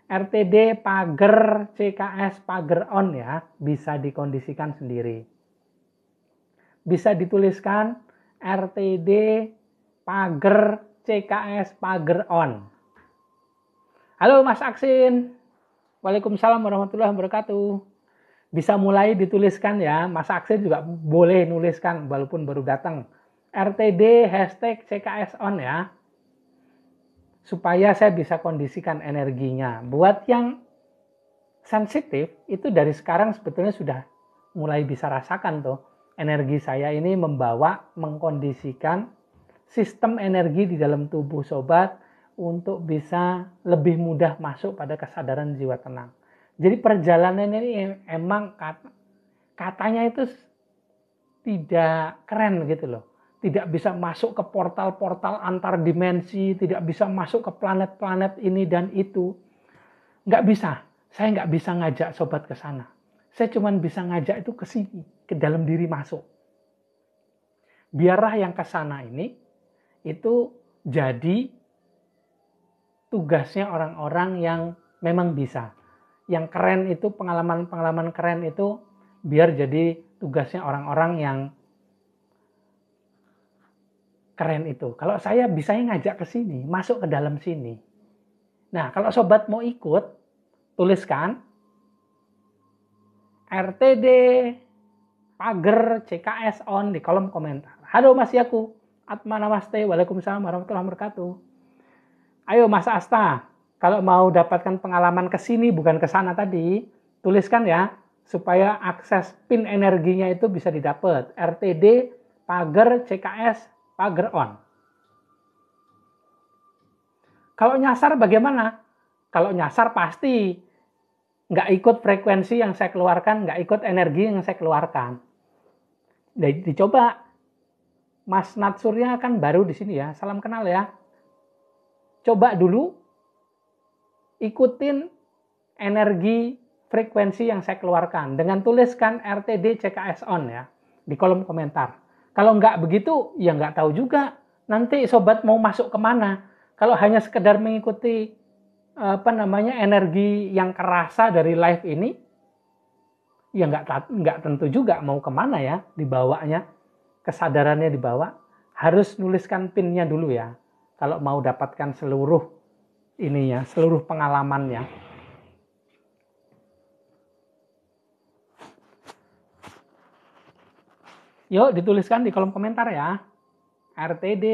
RTD pagar CKS pagar on ya, bisa dikondisikan sendiri. Bisa dituliskan RTD pagar CKS pagar on. Halo Mas Aksin. Waalaikumsalam warahmatullahi wabarakatuh. Bisa mulai dituliskan ya, Mas Aksin juga boleh nuliskan walaupun baru datang. RTD hashtag CKS on ya. Supaya saya bisa kondisikan energinya. Buat yang sensitif, itu dari sekarang sebetulnya sudah mulai bisa rasakan tuh. Energi saya ini membawa, mengkondisikan sistem energi di dalam tubuh sobat untuk bisa lebih mudah masuk pada kesadaran jiwa tenang. Jadi perjalanan ini emang katanya itu tidak keren gitu loh. Tidak bisa masuk ke portal-portal antar dimensi, tidak bisa masuk ke planet-planet ini dan itu. Nggak bisa. Saya nggak bisa ngajak sobat ke sana. Saya cuma bisa ngajak itu ke sini, ke dalam diri masuk. Biarlah yang ke sana ini itu jadi tugasnya orang-orang yang memang bisa. Yang keren itu, pengalaman-pengalaman keren itu biar jadi tugasnya orang-orang yang keren itu. Kalau saya bisanya ngajak ke sini, masuk ke dalam sini. Nah, kalau sobat mau ikut, tuliskan RTD pagar CKS on di kolom komentar. Halo Mas Yaku, Atma Namaste, Waalaikumsalam warahmatullahi wabarakatuh. Ayo Mas Asta, kalau mau dapatkan pengalaman ke sini bukan ke sana tadi, tuliskan ya, supaya akses pin energinya itu bisa didapat. RTD pagar CKS pagar on. Kalau nyasar bagaimana? Kalau nyasar pasti nggak ikut frekuensi yang saya keluarkan, nggak ikut energi yang saya keluarkan. Dicoba. Mas Natsurya kan baru di sini ya, salam kenal ya. Coba dulu ikutin energi frekuensi yang saya keluarkan dengan tuliskan RTD CKS on ya di kolom komentar. Kalau nggak begitu, ya nggak tahu juga nanti sobat mau masuk kemana. Kalau hanya sekedar mengikuti energi yang kerasa dari live ini, ya nggak tentu juga mau kemana ya dibawanya, kesadarannya dibawa. Harus nuliskan pinnya dulu ya. Kalau mau dapatkan seluruh ininya, seluruh pengalamannya. Yuk dituliskan di kolom komentar ya. RTD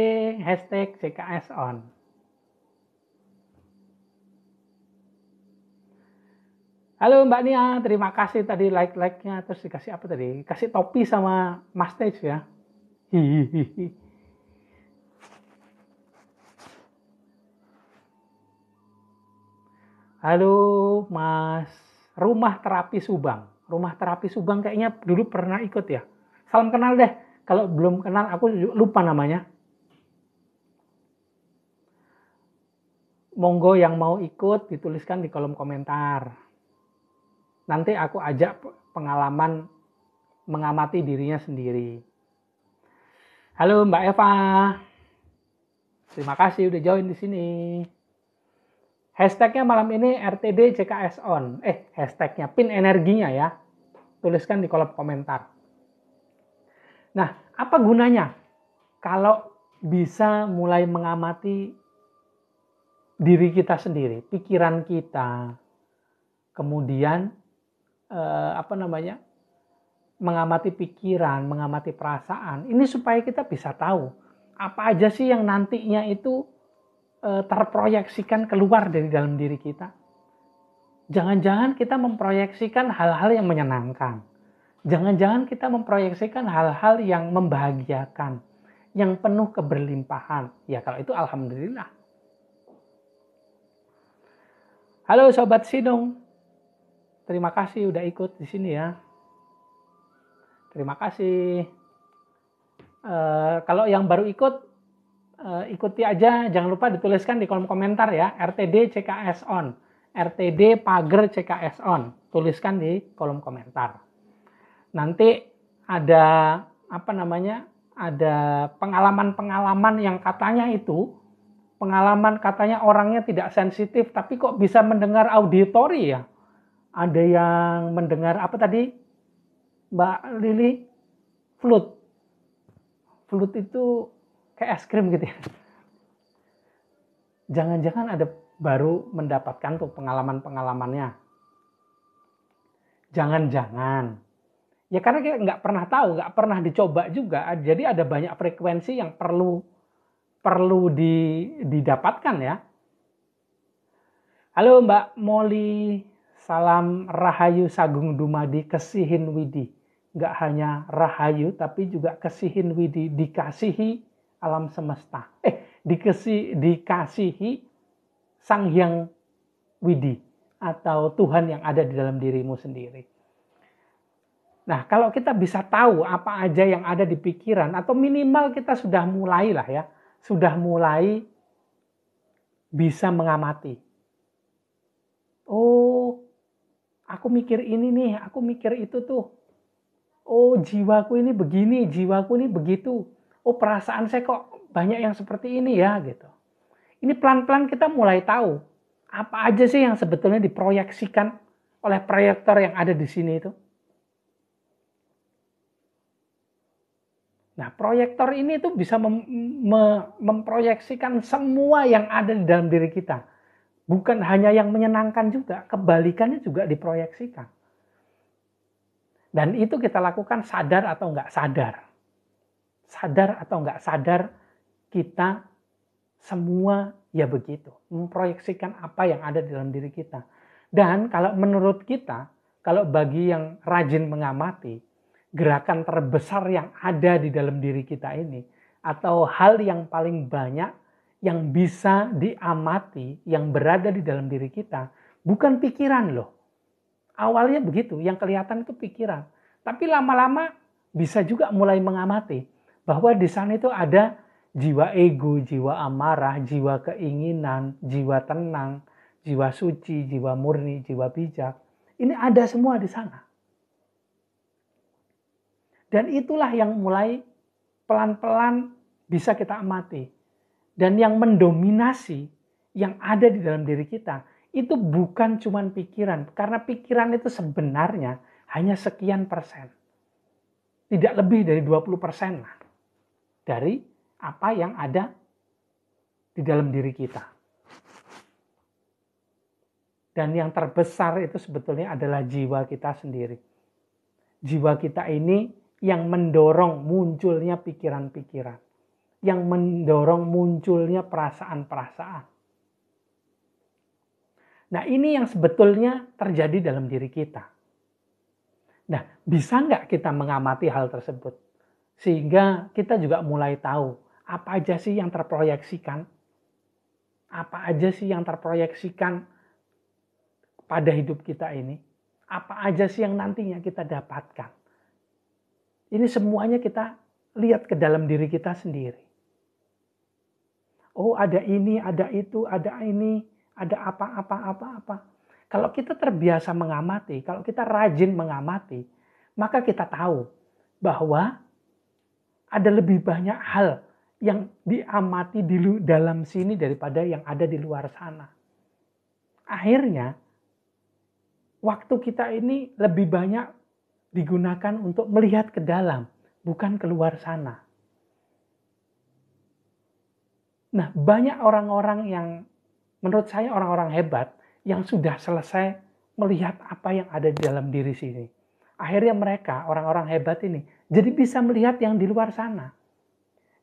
hashtag CKS on. Halo Mbak Nia, terima kasih tadi like-nya, terus dikasih apa tadi? Kasih topi sama Mas Tej ya. Hihihi. Halo Mas, Rumah Terapi Subang. Rumah Terapi Subang kayaknya dulu pernah ikut ya. Salam kenal deh. Kalau belum kenal aku lupa namanya. Monggo yang mau ikut dituliskan di kolom komentar. Nanti aku ajak pengalaman mengamati dirinya sendiri. Halo Mbak Eva. Terima kasih udah join di sini. Hashtagnya malam ini RTD CKS on. Hashtagnya pin energinya ya. Tuliskan di kolom komentar. Nah, apa gunanya? kalau bisa mulai mengamati diri kita sendiri, pikiran kita, kemudian mengamati pikiran, mengamati perasaan, ini supaya kita bisa tahu apa aja sih yang nantinya itu terproyeksikan keluar dari dalam diri kita. Jangan-jangan kita memproyeksikan hal-hal yang menyenangkan. Jangan-jangan kita memproyeksikan hal-hal yang membahagiakan, yang penuh keberlimpahan. Ya kalau itu alhamdulillah. Halo Sobat Sinung, terima kasih udah ikut di sini ya. Terima kasih. Kalau yang baru ikut, ikuti aja, jangan lupa dituliskan di kolom komentar ya, RTD CKS on, RTD pager CKS on, tuliskan di kolom komentar. Nanti ada ada pengalaman-pengalaman yang katanya orangnya tidak sensitif, tapi kok bisa mendengar auditori ya. Ada yang mendengar apa tadi, Mbak Lili? Flute itu kayak es krim gitu ya. Jangan-jangan ada baru mendapatkan tuh pengalaman-pengalamannya. Jangan-jangan. Ya karena kita nggak pernah tahu, nggak pernah dicoba juga. Jadi ada banyak frekuensi yang perlu didapatkan ya. Halo Mbak Molly, salam Rahayu Sagung Dumadi Kesihin Widi. Nggak hanya Rahayu tapi juga Kesihin Widi, dikasihi alam semesta. Dikasihi Sang Hyang Widi atau Tuhan yang ada di dalam dirimu sendiri. Nah, kalau kita bisa tahu apa aja yang ada di pikiran, atau minimal kita sudah mulai lah ya, sudah mulai bisa mengamati. Oh, aku mikir ini nih, aku mikir itu tuh. Oh, jiwaku ini begini, jiwaku ini begitu. Oh, perasaan saya kok banyak yang seperti ini ya, gitu. Ini pelan-pelan kita mulai tahu apa aja sih yang sebetulnya diproyeksikan oleh proyektor yang ada di sini itu. Nah, proyektor ini tuh bisa memproyeksikan semua yang ada di dalam diri kita. Bukan hanya yang menyenangkan juga, kebalikannya juga diproyeksikan. Dan itu kita lakukan sadar atau enggak sadar. Sadar atau enggak sadar, kita semua ya begitu. Memproyeksikan apa yang ada di dalam diri kita. Dan kalau menurut kita, kalau bagi yang rajin mengamati, gerakan terbesar yang ada di dalam diri kita ini, atau hal yang paling banyak yang bisa diamati, yang berada di dalam diri kita, bukan pikiran loh. Awalnya begitu, yang kelihatan itu pikiran. Tapi lama-lama bisa juga mulai mengamati bahwa di sana itu ada jiwa ego, jiwa amarah, jiwa keinginan, jiwa tenang, jiwa suci, jiwa murni, jiwa bijak. Ini ada semua di sana. Dan itulah yang mulai pelan-pelan bisa kita amati. Dan yang mendominasi yang ada di dalam diri kita, itu bukan cuma pikiran. Karena pikiran itu sebenarnya hanya sekian persen. Tidak lebih dari 20% lah. Dari apa yang ada di dalam diri kita. Dan yang terbesar itu sebetulnya adalah jiwa kita sendiri. Jiwa kita ini yang mendorong munculnya pikiran-pikiran. Yang mendorong munculnya perasaan-perasaan. Nah, ini yang sebetulnya terjadi dalam diri kita. Nah, bisa nggak kita mengamati hal tersebut? Sehingga kita juga mulai tahu apa aja sih yang terproyeksikan? Apa aja sih yang terproyeksikan pada hidup kita ini? Apa aja sih yang nantinya kita dapatkan? Ini semuanya kita lihat ke dalam diri kita sendiri. Oh, ada ini, ada itu, ada ini, ada apa. Kalau kita terbiasa mengamati, kalau kita rajin mengamati, maka kita tahu bahwa ada lebih banyak hal yang diamati di dalam sini daripada yang ada di luar sana. Akhirnya, waktu kita ini lebih banyak digunakan untuk melihat ke dalam, bukan keluar sana. Nah, banyak orang-orang yang menurut saya orang-orang hebat yang sudah selesai melihat apa yang ada di dalam diri sini. Akhirnya mereka, orang-orang hebat ini, jadi bisa melihat yang di luar sana.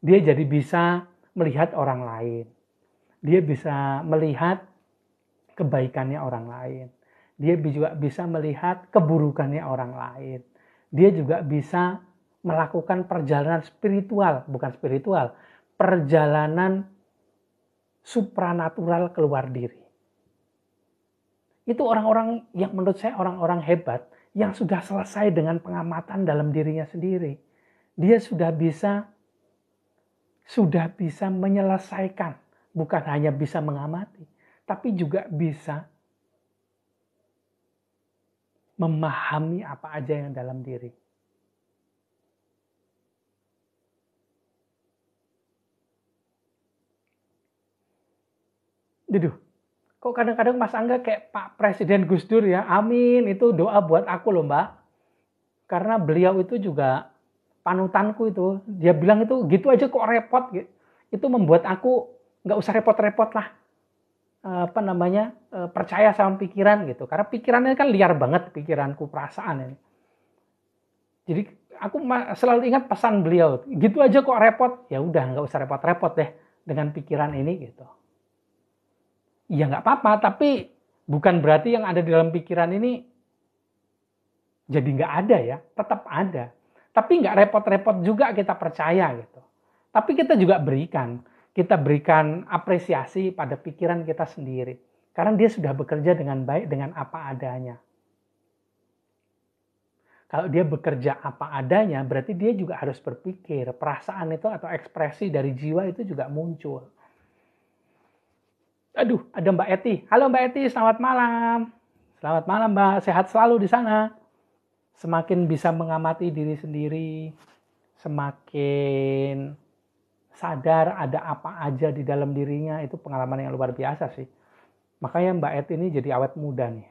Dia jadi bisa melihat orang lain. Dia bisa melihat kebaikannya orang lain. Dia juga bisa melihat keburukannya orang lain. Dia juga bisa melakukan perjalanan spiritual, bukan spiritual, perjalanan supranatural keluar diri. Itu orang-orang yang menurut saya orang-orang hebat yang sudah selesai dengan pengamatan dalam dirinya sendiri. Dia sudah bisa menyelesaikan, bukan hanya bisa mengamati, tapi juga bisa memahami apa aja yang dalam diri. Duduh, kok kadang-kadang Mas Angga kayak Pak Presiden Gus Dur ya, amin, itu doa buat aku loh Mbak. Karena beliau itu juga panutanku itu. Dia bilang itu gitu aja kok repot gitu. Itu membuat aku nggak usah repot-repot lah. Percaya sama pikiran gitu. Karena pikirannya kan liar banget pikiranku, perasaan ini. Jadi aku selalu ingat pesan beliau, gitu aja kok repot. Ya udah nggak usah repot-repot deh dengan pikiran ini gitu. Ya nggak apa-apa, tapi bukan berarti yang ada di dalam pikiran ini jadi nggak ada ya, tetap ada. Tapi nggak repot-repot juga kita percaya gitu. Tapi kita juga berikan apresiasi pada pikiran kita sendiri. Karena dia sudah bekerja dengan baik dengan apa adanya. Kalau dia bekerja apa adanya, berarti dia juga harus berpikir. Perasaan itu atau ekspresi dari jiwa itu juga muncul. Aduh, ada Mbak Eti. Halo Mbak Eti, selamat malam. Selamat malam Mbak, sehat selalu di sana. Semakin bisa mengamati diri sendiri, semakin sadar ada apa aja di dalam dirinya, itu pengalaman yang luar biasa sih. Makanya Mbak Eti ini jadi awet muda nih.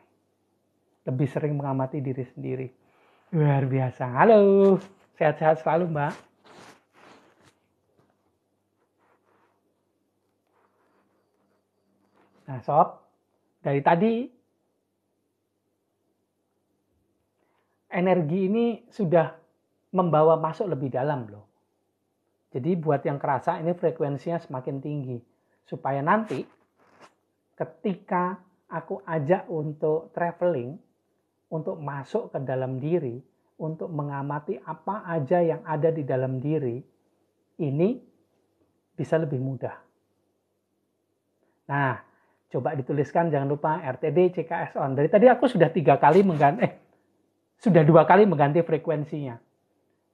Lebih sering mengamati diri sendiri. Luar biasa. Halo, sehat-sehat selalu Mbak. Nah sob, dari tadi energi ini sudah membawa masuk lebih dalam loh. Jadi buat yang kerasa ini frekuensinya semakin tinggi. Supaya nanti ketika aku ajak untuk traveling, untuk masuk ke dalam diri, untuk mengamati apa aja yang ada di dalam diri, ini bisa lebih mudah. Nah, coba dituliskan jangan lupa RTD CKS on. Dari tadi aku sudah 2 kali mengganti frekuensinya.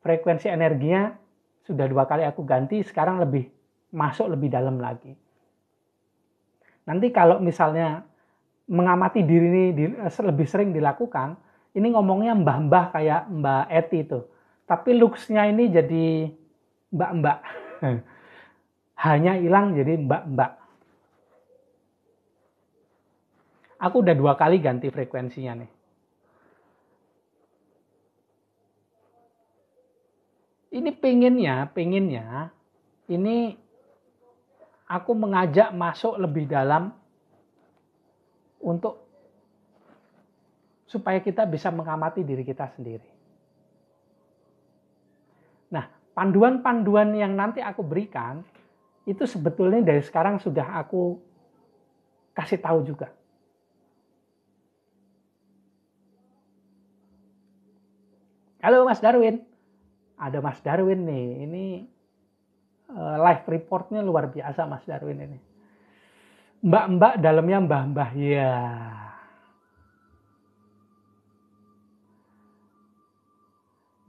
Frekuensi energinya sudah 2 kali aku ganti, sekarang masuk lebih dalam lagi. Nanti kalau misalnya mengamati diri ini lebih sering dilakukan, ini ngomongnya mbah-mbah kayak Mbak Eti itu. Tapi looks-nya ini jadi mbak-mbak. Hanya hilang jadi mbak-mbak. Aku udah 2 kali ganti frekuensinya nih. Ini pengennya ini aku mengajak masuk lebih dalam untuk supaya kita bisa mengamati diri kita sendiri. Nah, panduan-panduan yang nanti aku berikan itu sebetulnya dari sekarang sudah aku kasih tahu juga. Halo Mas Darwin. Ada Mas Darwin nih, ini live reportnya luar biasa Mas Darwin ini. Mbak-mbak dalamnya mbah-mbah ya.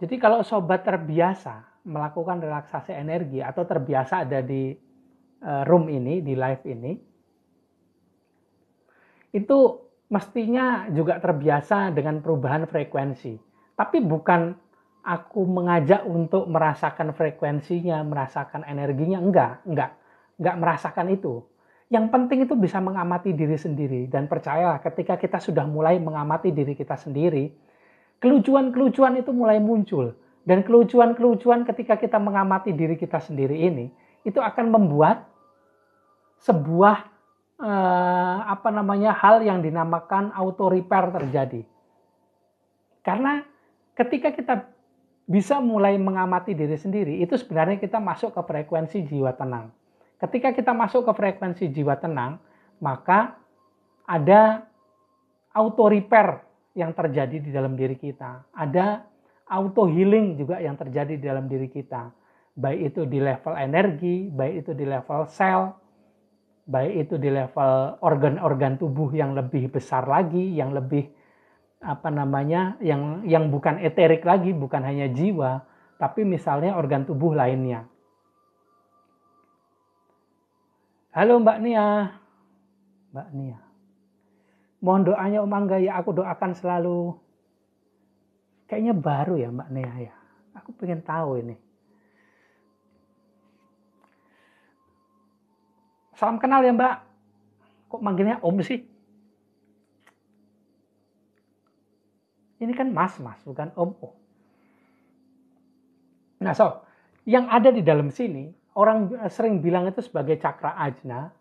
Jadi kalau sobat terbiasa melakukan relaksasi energi atau terbiasa ada di room ini, di live ini, itu mestinya juga terbiasa dengan perubahan frekuensi. Tapi bukan aku mengajak untuk merasakan frekuensinya, merasakan energinya, enggak merasakan itu. Yang penting itu bisa mengamati diri sendiri, dan percayalah ketika kita sudah mulai mengamati diri kita sendiri, kelucuan-kelucuan itu mulai muncul. Dan kelucuan-kelucuan ketika kita mengamati diri kita sendiri ini, itu akan membuat sebuah hal yang dinamakan auto repair terjadi. Karena ketika kita bisa mulai mengamati diri sendiri, itu sebenarnya kita masuk ke frekuensi jiwa tenang. Ketika kita masuk ke frekuensi jiwa tenang, maka ada auto repair yang terjadi di dalam diri kita. Ada auto healing juga yang terjadi di dalam diri kita. Baik itu di level energi, baik itu di level sel, baik itu di level organ-organ tubuh yang lebih besar lagi, yang lebih yang bukan eterik lagi, bukan hanya jiwa, tapi misalnya organ tubuh lainnya. Halo Mbak Nia. Mbak Nia. Mohon doanya Om Angga ya, aku doakan selalu. Kayaknya baru ya Mbak Nia ya. Aku pengen tahu ini. Salam kenal ya Mbak. Kok manggilnya Om sih? Ini kan Mas, bukan Om. Oh. Nah, yang ada di dalam sini, orang sering bilang itu sebagai cakra ajna.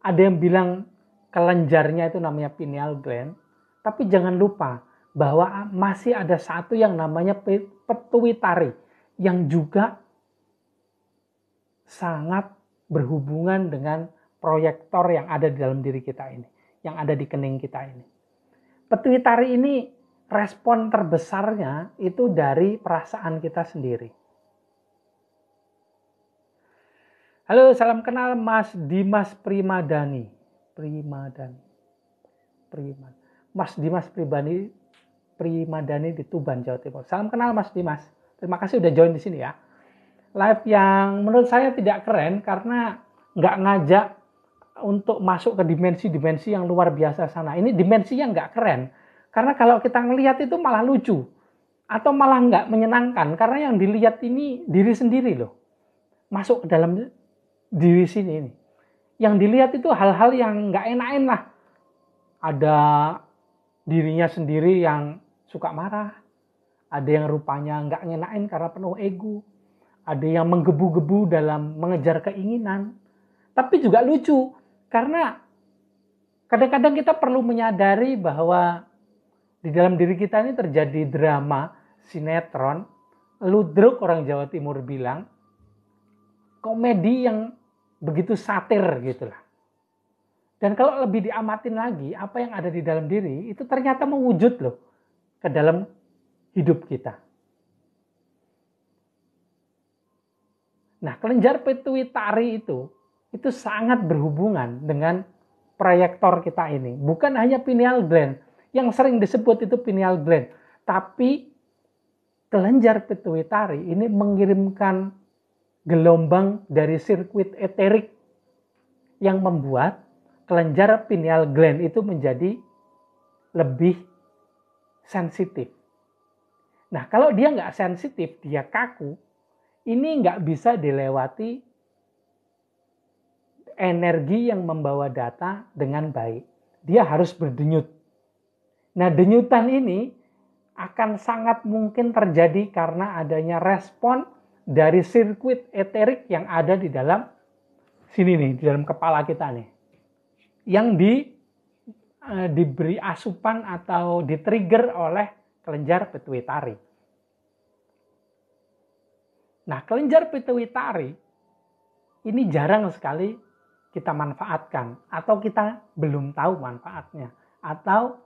Ada yang bilang kelenjarnya itu namanya pineal gland. Tapi jangan lupa bahwa masih ada satu yang namanya pituitari, yang juga sangat berhubungan dengan proyektor yang ada di dalam diri kita ini, yang ada di kening kita ini. Pituitari ini respon terbesarnya itu dari perasaan kita sendiri. Halo, salam kenal Mas Dimas Primadani. Mas Dimas Primadani di Tuban, Jawa Timur. Salam kenal Mas Dimas. Terima kasih udah join di sini ya. Live yang menurut saya tidak keren karena nggak ngajak untuk masuk ke dimensi-dimensi yang luar biasa sana. Ini dimensi yang nggak keren. Karena kalau kita ngelihat itu malah lucu. Atau malah nggak menyenangkan. Karena yang dilihat ini diri sendiri loh. Masuk ke dalam diri sini ini. Yang dilihat itu hal-hal yang nggak enakin lah. Ada dirinya sendiri yang suka marah. Ada yang rupanya nggak ngenain karena penuh ego. Ada yang menggebu-gebu dalam mengejar keinginan. Tapi juga lucu. Karena kadang-kadang kita perlu menyadari bahwa di dalam diri kita ini terjadi drama, sinetron, ludruk orang Jawa Timur bilang, komedi yang begitu satir gitulah. Dan kalau lebih diamatin lagi, apa yang ada di dalam diri, itu ternyata mewujud loh ke dalam hidup kita. Nah, kelenjar pituitari itu sangat berhubungan dengan proyektor kita ini. Bukan hanya pineal gland, yang sering disebut itu pineal gland. Tapi kelenjar pituitari ini mengirimkan gelombang dari sirkuit eterik yang membuat kelenjar pineal gland itu menjadi lebih sensitif. Nah, kalau dia nggak sensitif, dia kaku, ini nggak bisa dilewati energi yang membawa data dengan baik. Dia harus berdenyut. Nah, denyutan ini akan sangat mungkin terjadi karena adanya respon dari sirkuit eterik yang ada di dalam sini nih, di dalam kepala kita nih. Yang diberi asupan atau di-trigger oleh kelenjar pituitari. Nah, kelenjar pituitari ini jarang sekali kita manfaatkan atau kita belum tahu manfaatnya atau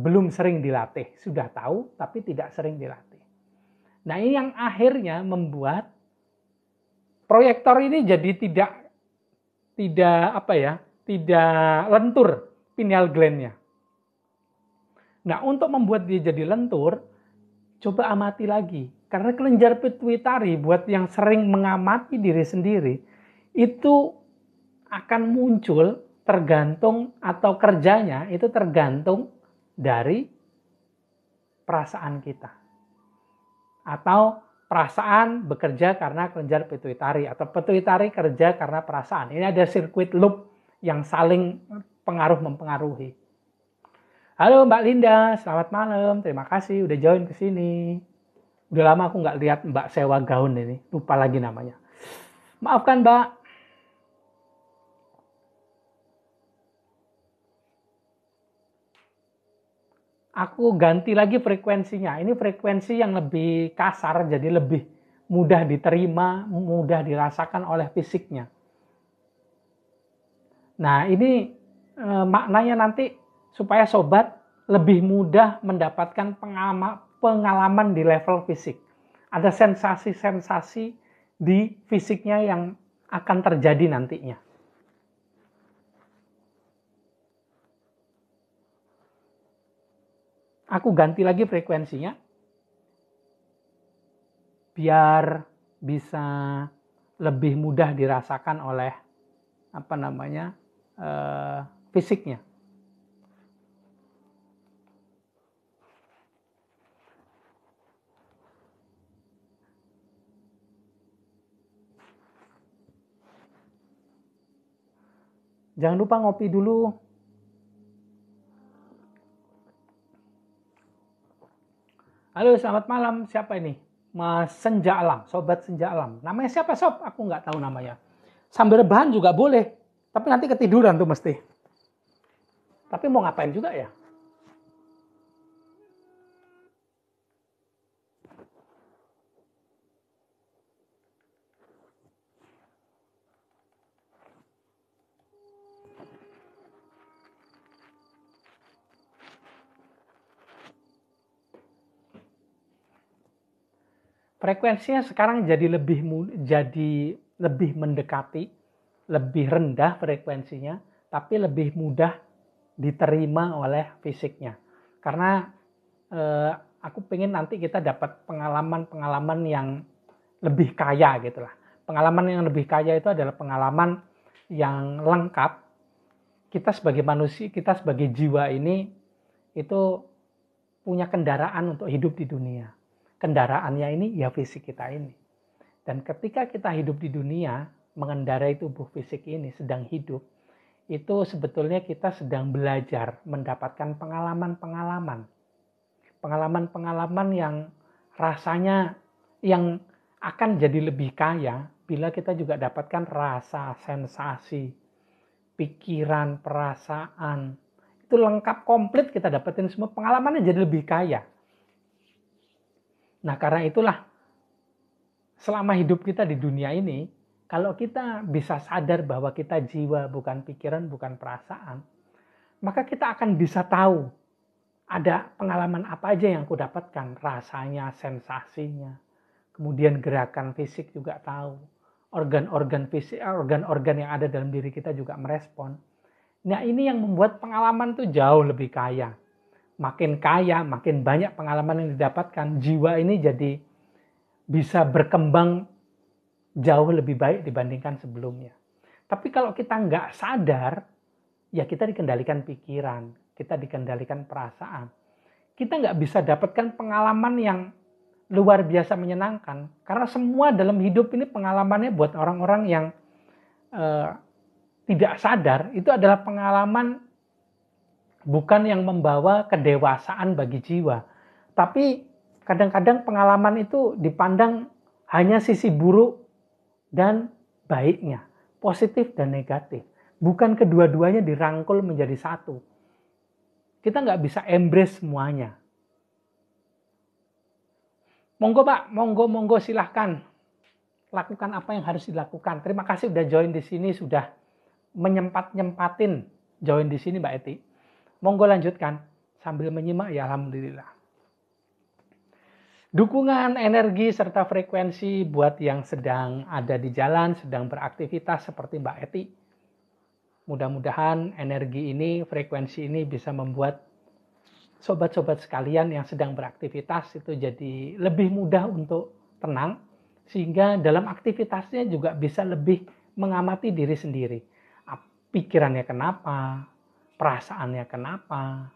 belum sering dilatih. Sudah tahu tapi tidak sering dilatih. Nah, ini yang akhirnya membuat proyektor ini jadi tidak lentur pineal gland-nya. Nah, untuk membuat dia jadi lentur, coba amati lagi. Karena kelenjar pituitari buat yang sering mengamati diri sendiri, itu akan muncul tergantung atau kerjanya itu tergantung dari perasaan kita. Atau perasaan bekerja karena kelenjar pituitari atau pituitari kerja karena perasaan. Ini ada sirkuit loop yang saling mempengaruhi. Halo Mbak Linda, selamat malam. Terima kasih udah join ke sini. Udah lama aku nggak lihat Mbak sewa gaun ini, lupa lagi namanya. Maafkan Mbak. aku ganti lagi frekuensinya. Ini frekuensi yang lebih kasar, jadi lebih mudah diterima, mudah dirasakan oleh fisiknya. Nah, ini maknanya nanti supaya sobat lebih mudah mendapatkan pengalaman di level fisik. Ada sensasi-sensasi di fisiknya yang akan terjadi nantinya. Aku ganti lagi frekuensinya biar bisa lebih mudah dirasakan oleh fisiknya. Jangan lupa ngopi dulu. Halo, selamat malam. Siapa ini? Mas Senja Alam, Sobat Senja Alam. Namanya siapa, Sob? Aku nggak tahu namanya. Sambil rebahan juga boleh. Tapi nanti ketiduran tuh mesti. Tapi mau ngapain juga ya? Frekuensinya sekarang jadi lebih mendekati, lebih rendah frekuensinya, tapi lebih mudah diterima oleh fisiknya. Karena aku pengen nanti kita dapat pengalaman-pengalaman yang lebih kaya gitulah. Pengalaman yang lebih kaya itu adalah pengalaman yang lengkap. Kita sebagai manusia, kita sebagai jiwa ini itu punya kendaraan untuk hidup di dunia. Kendaraannya ini ya fisik kita ini. Dan ketika kita hidup di dunia, mengendarai tubuh fisik ini sedang hidup, itu sebetulnya kita sedang belajar mendapatkan pengalaman-pengalaman. Pengalaman-pengalaman yang rasanya yang akan jadi lebih kaya bila kita juga dapatkan rasa, sensasi, pikiran, perasaan. Itu lengkap, komplit kita dapetin semua, pengalamannya jadi lebih kaya. Nah, karena itulah selama hidup kita di dunia ini, kalau kita bisa sadar bahwa kita jiwa, bukan pikiran, bukan perasaan, maka kita akan bisa tahu ada pengalaman apa aja yang aku dapatkan, rasanya, sensasinya, kemudian gerakan fisik juga tahu, organ-organ fisik, organ-organ yang ada dalam diri kita juga merespon. Nah, ini yang membuat pengalaman tuh jauh lebih kaya. Makin kaya, makin banyak pengalaman yang didapatkan, jiwa ini jadi bisa berkembang jauh lebih baik dibandingkan sebelumnya. Tapi kalau kita nggak sadar, ya kita dikendalikan pikiran, kita dikendalikan perasaan. Kita nggak bisa dapatkan pengalaman yang luar biasa menyenangkan. Karena semua dalam hidup ini pengalamannya buat orang-orang yang tidak sadar, itu adalah pengalaman bukan yang membawa kedewasaan bagi jiwa. Tapi kadang-kadang pengalaman itu dipandang hanya sisi buruk dan baiknya, positif dan negatif. Bukan kedua-duanya dirangkul menjadi satu. Kita nggak bisa embrace semuanya. Monggo Pak, monggo silahkan. Lakukan apa yang harus dilakukan. Terima kasih sudah join di sini, sudah menyempat-nyempatin join di sini Mbak Eti. Monggo lanjutkan sambil menyimak ya, alhamdulillah. Dukungan energi serta frekuensi buat yang sedang ada di jalan, sedang beraktivitas seperti Mbak Eti. Mudah-mudahan energi ini, frekuensi ini bisa membuat sobat-sobat sekalian yang sedang beraktivitas itu jadi lebih mudah untuk tenang, sehingga dalam aktivitasnya juga bisa lebih mengamati diri sendiri. Pikirannya kenapa, perasaannya kenapa.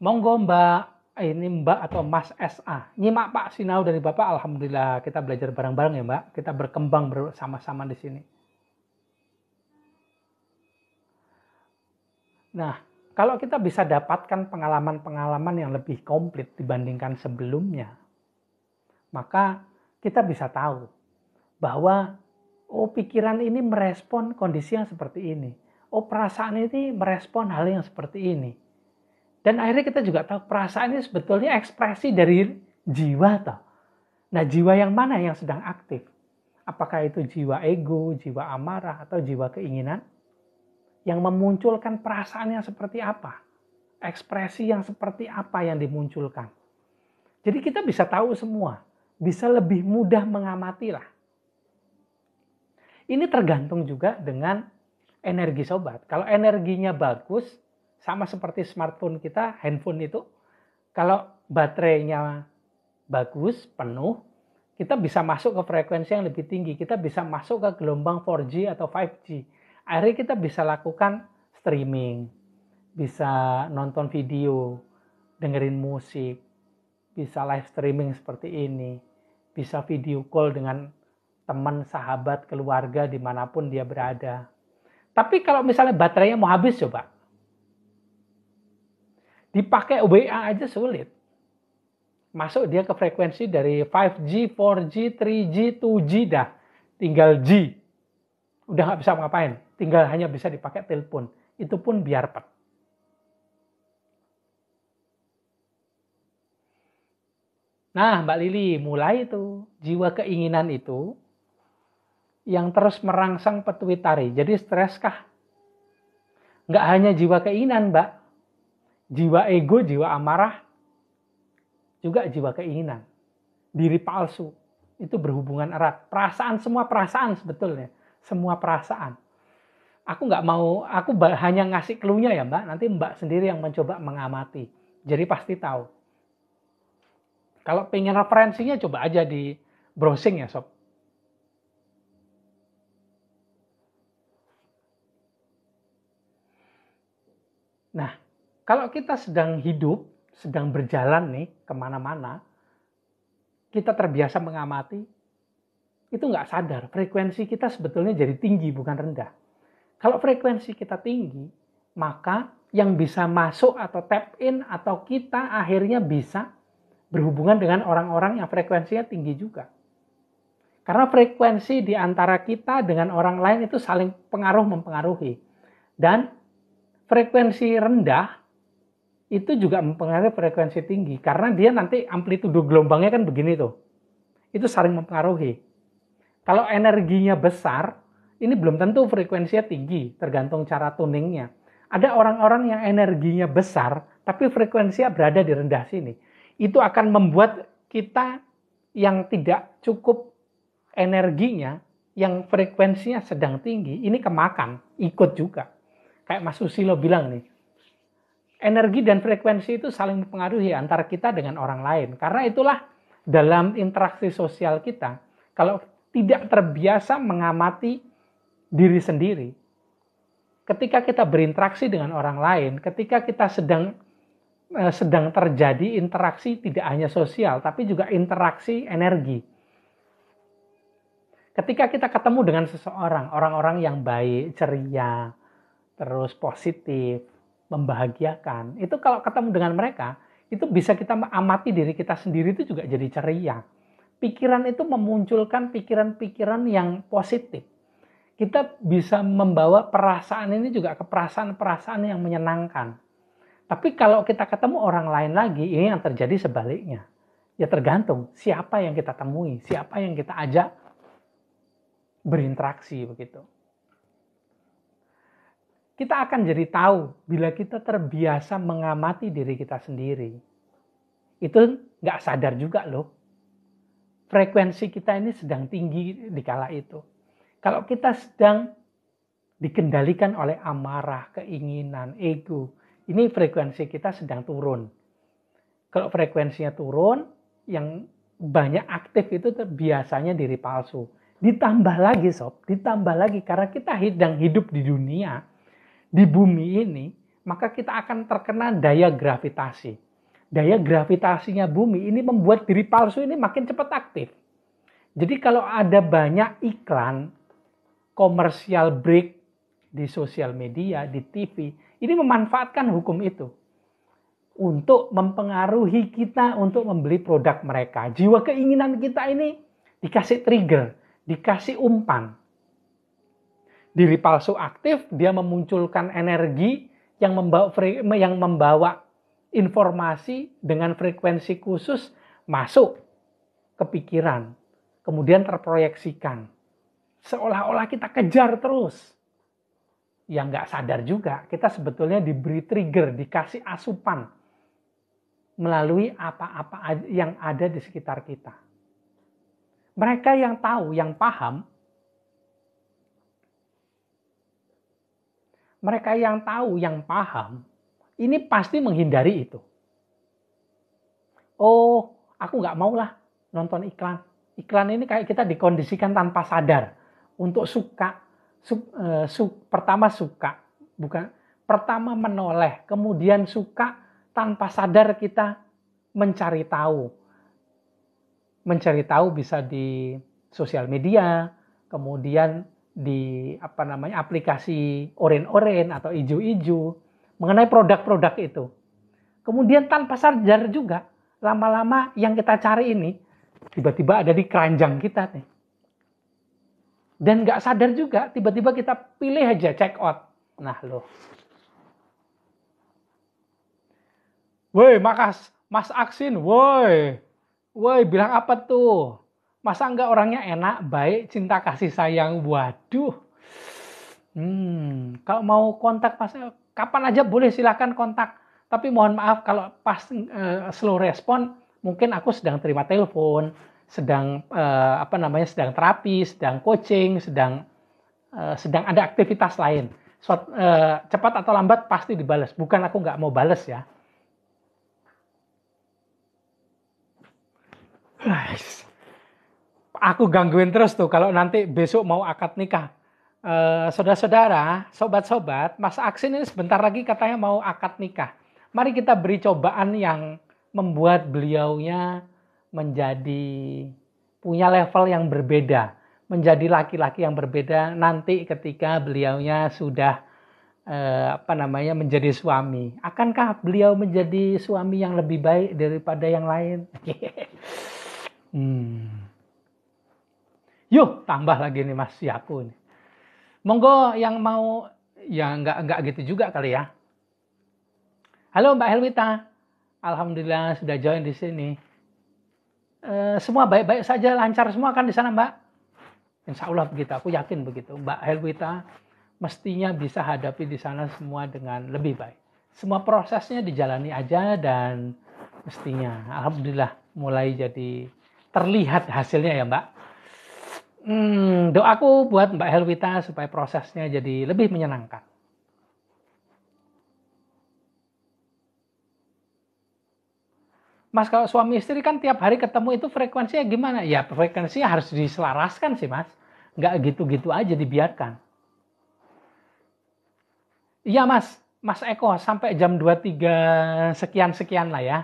Monggo Mbak, ini Mbak atau Mas SA. Nyimak Pak Sinau dari Bapak, alhamdulillah kita belajar bareng-bareng ya Mbak. Kita berkembang bersama-sama di sini. Nah, kalau kita bisa dapatkan pengalaman-pengalaman yang lebih komplit dibandingkan sebelumnya, maka kita bisa tahu bahwa pikiran ini merespon kondisi yang seperti ini. Perasaan ini merespon hal yang seperti ini. Dan akhirnya kita juga tahu perasaan ini sebetulnya ekspresi dari jiwa toh. Nah, jiwa yang mana yang sedang aktif? Apakah itu jiwa ego, jiwa amarah, atau jiwa keinginan? Yang memunculkan perasaan yang seperti apa? Ekspresi yang seperti apa yang dimunculkan? Jadi kita bisa tahu semua. Bisa lebih mudah mengamati lah. Ini tergantung juga dengan energi sobat. Kalau energinya bagus, sama seperti smartphone kita, handphone itu, kalau baterainya bagus, penuh, kita bisa masuk ke frekuensi yang lebih tinggi. Kita bisa masuk ke gelombang 4G atau 5G. Akhirnya kita bisa lakukan streaming, bisa nonton video, dengerin musik, bisa live streaming seperti ini, bisa video call dengan teman, sahabat, keluarga, dimanapun dia berada. Tapi kalau misalnya baterainya mau habis, coba. Dipakai WA aja sulit. Masuk dia ke frekuensi dari 5G, 4G, 3G, 2G dah. Tinggal G. Udah nggak bisa ngapain. Tinggal hanya bisa dipakai telepon. Itu pun biar pet. Nah, Mbak Lili, mulai itu. Jiwa keinginan itu yang terus merangsang pituitari. Jadi stres kah? Nggak hanya jiwa keinginan, Mbak. Jiwa ego, jiwa amarah, juga jiwa keinginan. Diri palsu, itu berhubungan erat. Perasaan, semua perasaan sebetulnya. Semua perasaan. Aku nggak mau, aku hanya ngasih clue-nya ya Mbak. Nanti Mbak sendiri yang mencoba mengamati. Jadi pasti tahu. Kalau pengen referensinya coba aja di browsing ya Sob. Nah, kalau kita sedang hidup, sedang berjalan nih kemana-mana, kita terbiasa mengamati, itu nggak sadar. Frekuensi kita sebetulnya jadi tinggi, bukan rendah. Kalau frekuensi kita tinggi, maka yang bisa masuk atau tap in atau kita akhirnya bisa berhubungan dengan orang-orang yang frekuensinya tinggi juga. Karena frekuensi di antara kita dengan orang lain itu saling mempengaruhi. Dan frekuensi rendah itu juga mempengaruhi frekuensi tinggi. Karena dia nanti amplitudo gelombangnya kan begini tuh. Itu saling mempengaruhi. Kalau energinya besar, ini belum tentu frekuensinya tinggi, tergantung cara tuningnya. Ada orang-orang yang energinya besar, tapi frekuensinya berada di rendah sini. Itu akan membuat kita yang tidak cukup energinya, yang frekuensinya sedang tinggi, ini kemakan, ikut juga. Kayak Mas Susilo bilang nih, energi dan frekuensi itu saling mempengaruhi antara kita dengan orang lain. Karena itulah dalam interaksi sosial kita, kalau tidak terbiasa mengamati diri sendiri, ketika kita berinteraksi dengan orang lain, ketika kita sedang terjadi interaksi tidak hanya sosial, tapi juga interaksi energi. Ketika kita ketemu dengan seseorang, orang-orang yang baik, ceria, terus positif, membahagiakan, itu kalau ketemu dengan mereka, itu bisa kita amati diri kita sendiri itu juga jadi ceria. Pikiran itu memunculkan pikiran-pikiran yang positif. Kita bisa membawa perasaan ini juga ke perasaan-perasaan yang menyenangkan. Tapi kalau kita ketemu orang lain lagi, ini yang terjadi sebaliknya. Ya tergantung siapa yang kita temui, siapa yang kita ajak berinteraksi begitu. Kita akan jadi tahu bila kita terbiasa mengamati diri kita sendiri. Itu nggak sadar juga loh. Frekuensi kita ini sedang tinggi di kala itu. Kalau kita sedang dikendalikan oleh amarah, keinginan, ego, ini frekuensi kita sedang turun. Kalau frekuensinya turun, yang banyak aktif itu biasanya diri palsu. Ditambah lagi Sob, ditambah lagi karena kita sedang hidup di dunia, di bumi ini, maka kita akan terkena daya gravitasi. Daya gravitasinya bumi ini membuat diri palsu ini makin cepat aktif. Jadi kalau ada banyak iklan, komersial break di sosial media, di TV, ini memanfaatkan hukum itu untuk mempengaruhi kita untuk membeli produk mereka. Jiwa keinginan kita ini dikasih trigger, dikasih umpan. Diri palsu aktif, dia memunculkan energi yang membawa informasi dengan frekuensi khusus masuk ke pikiran, kemudian terproyeksikan. Seolah-olah kita kejar terus. Yang nggak sadar juga, kita sebetulnya diberi trigger, dikasih asupan melalui apa-apa yang ada di sekitar kita. Mereka yang tahu, yang paham, ini pasti menghindari itu. Oh, aku nggak mau lah nonton iklan. Iklan ini kayak kita dikondisikan tanpa sadar untuk suka. Pertama suka, pertama menoleh, kemudian suka, tanpa sadar kita mencari tahu. Mencari tahu bisa di sosial media, kemudian di aplikasi oren-oren atau ijo-ijo mengenai produk-produk itu. Kemudian tanpa sadar juga, lama-lama yang kita cari ini tiba-tiba ada di keranjang kita nih. Dan nggak sadar juga, tiba-tiba kita pilih aja check out. Nah loh. Woi, Mas Aksin, woi bilang apa tuh? Masa enggak orangnya enak, baik, cinta kasih sayang? Waduh. Kalau mau kontak Mas, kapan aja boleh, silakan kontak. Tapi mohon maaf kalau pas slow respon, mungkin aku sedang terima telepon, sedang sedang terapi, sedang coaching, sedang ada aktivitas lain. Cepat atau lambat pasti dibalas. Bukan aku nggak mau balas ya. Aku gangguin terus tuh kalau nanti besok mau akad nikah. Saudara-saudara, sobat-sobat, Mas Aksin ini sebentar lagi katanya mau akad nikah. Mari kita beri cobaan yang membuat beliaunya menjadi punya level yang berbeda, menjadi laki-laki yang berbeda nanti ketika beliaunya sudah menjadi suami. Akankah beliau menjadi suami yang lebih baik daripada yang lain? Yuk, tambah lagi nih Mas Yaku nih. Monggo yang mau, ya enggak gitu juga kali ya. Halo Mbak Helwita, alhamdulillah sudah join di sini. Semua baik-baik saja, lancar semua kan di sana Mbak? Insya Allah begitu, aku yakin begitu. Mbak Helwita mestinya bisa hadapi di sana semua dengan lebih baik. Semua prosesnya dijalani aja dan mestinya, alhamdulillah mulai jadi terlihat hasilnya ya Mbak. Doaku buat Mbak Helwita supaya prosesnya jadi lebih menyenangkan. Mas, kalau suami istri kan tiap hari ketemu itu frekuensinya gimana? Ya frekuensinya harus diselaraskan sih Mas. Nggak gitu-gitu aja dibiarkan. Iya Mas Eko, sampai jam 23 sekian-sekian lah ya.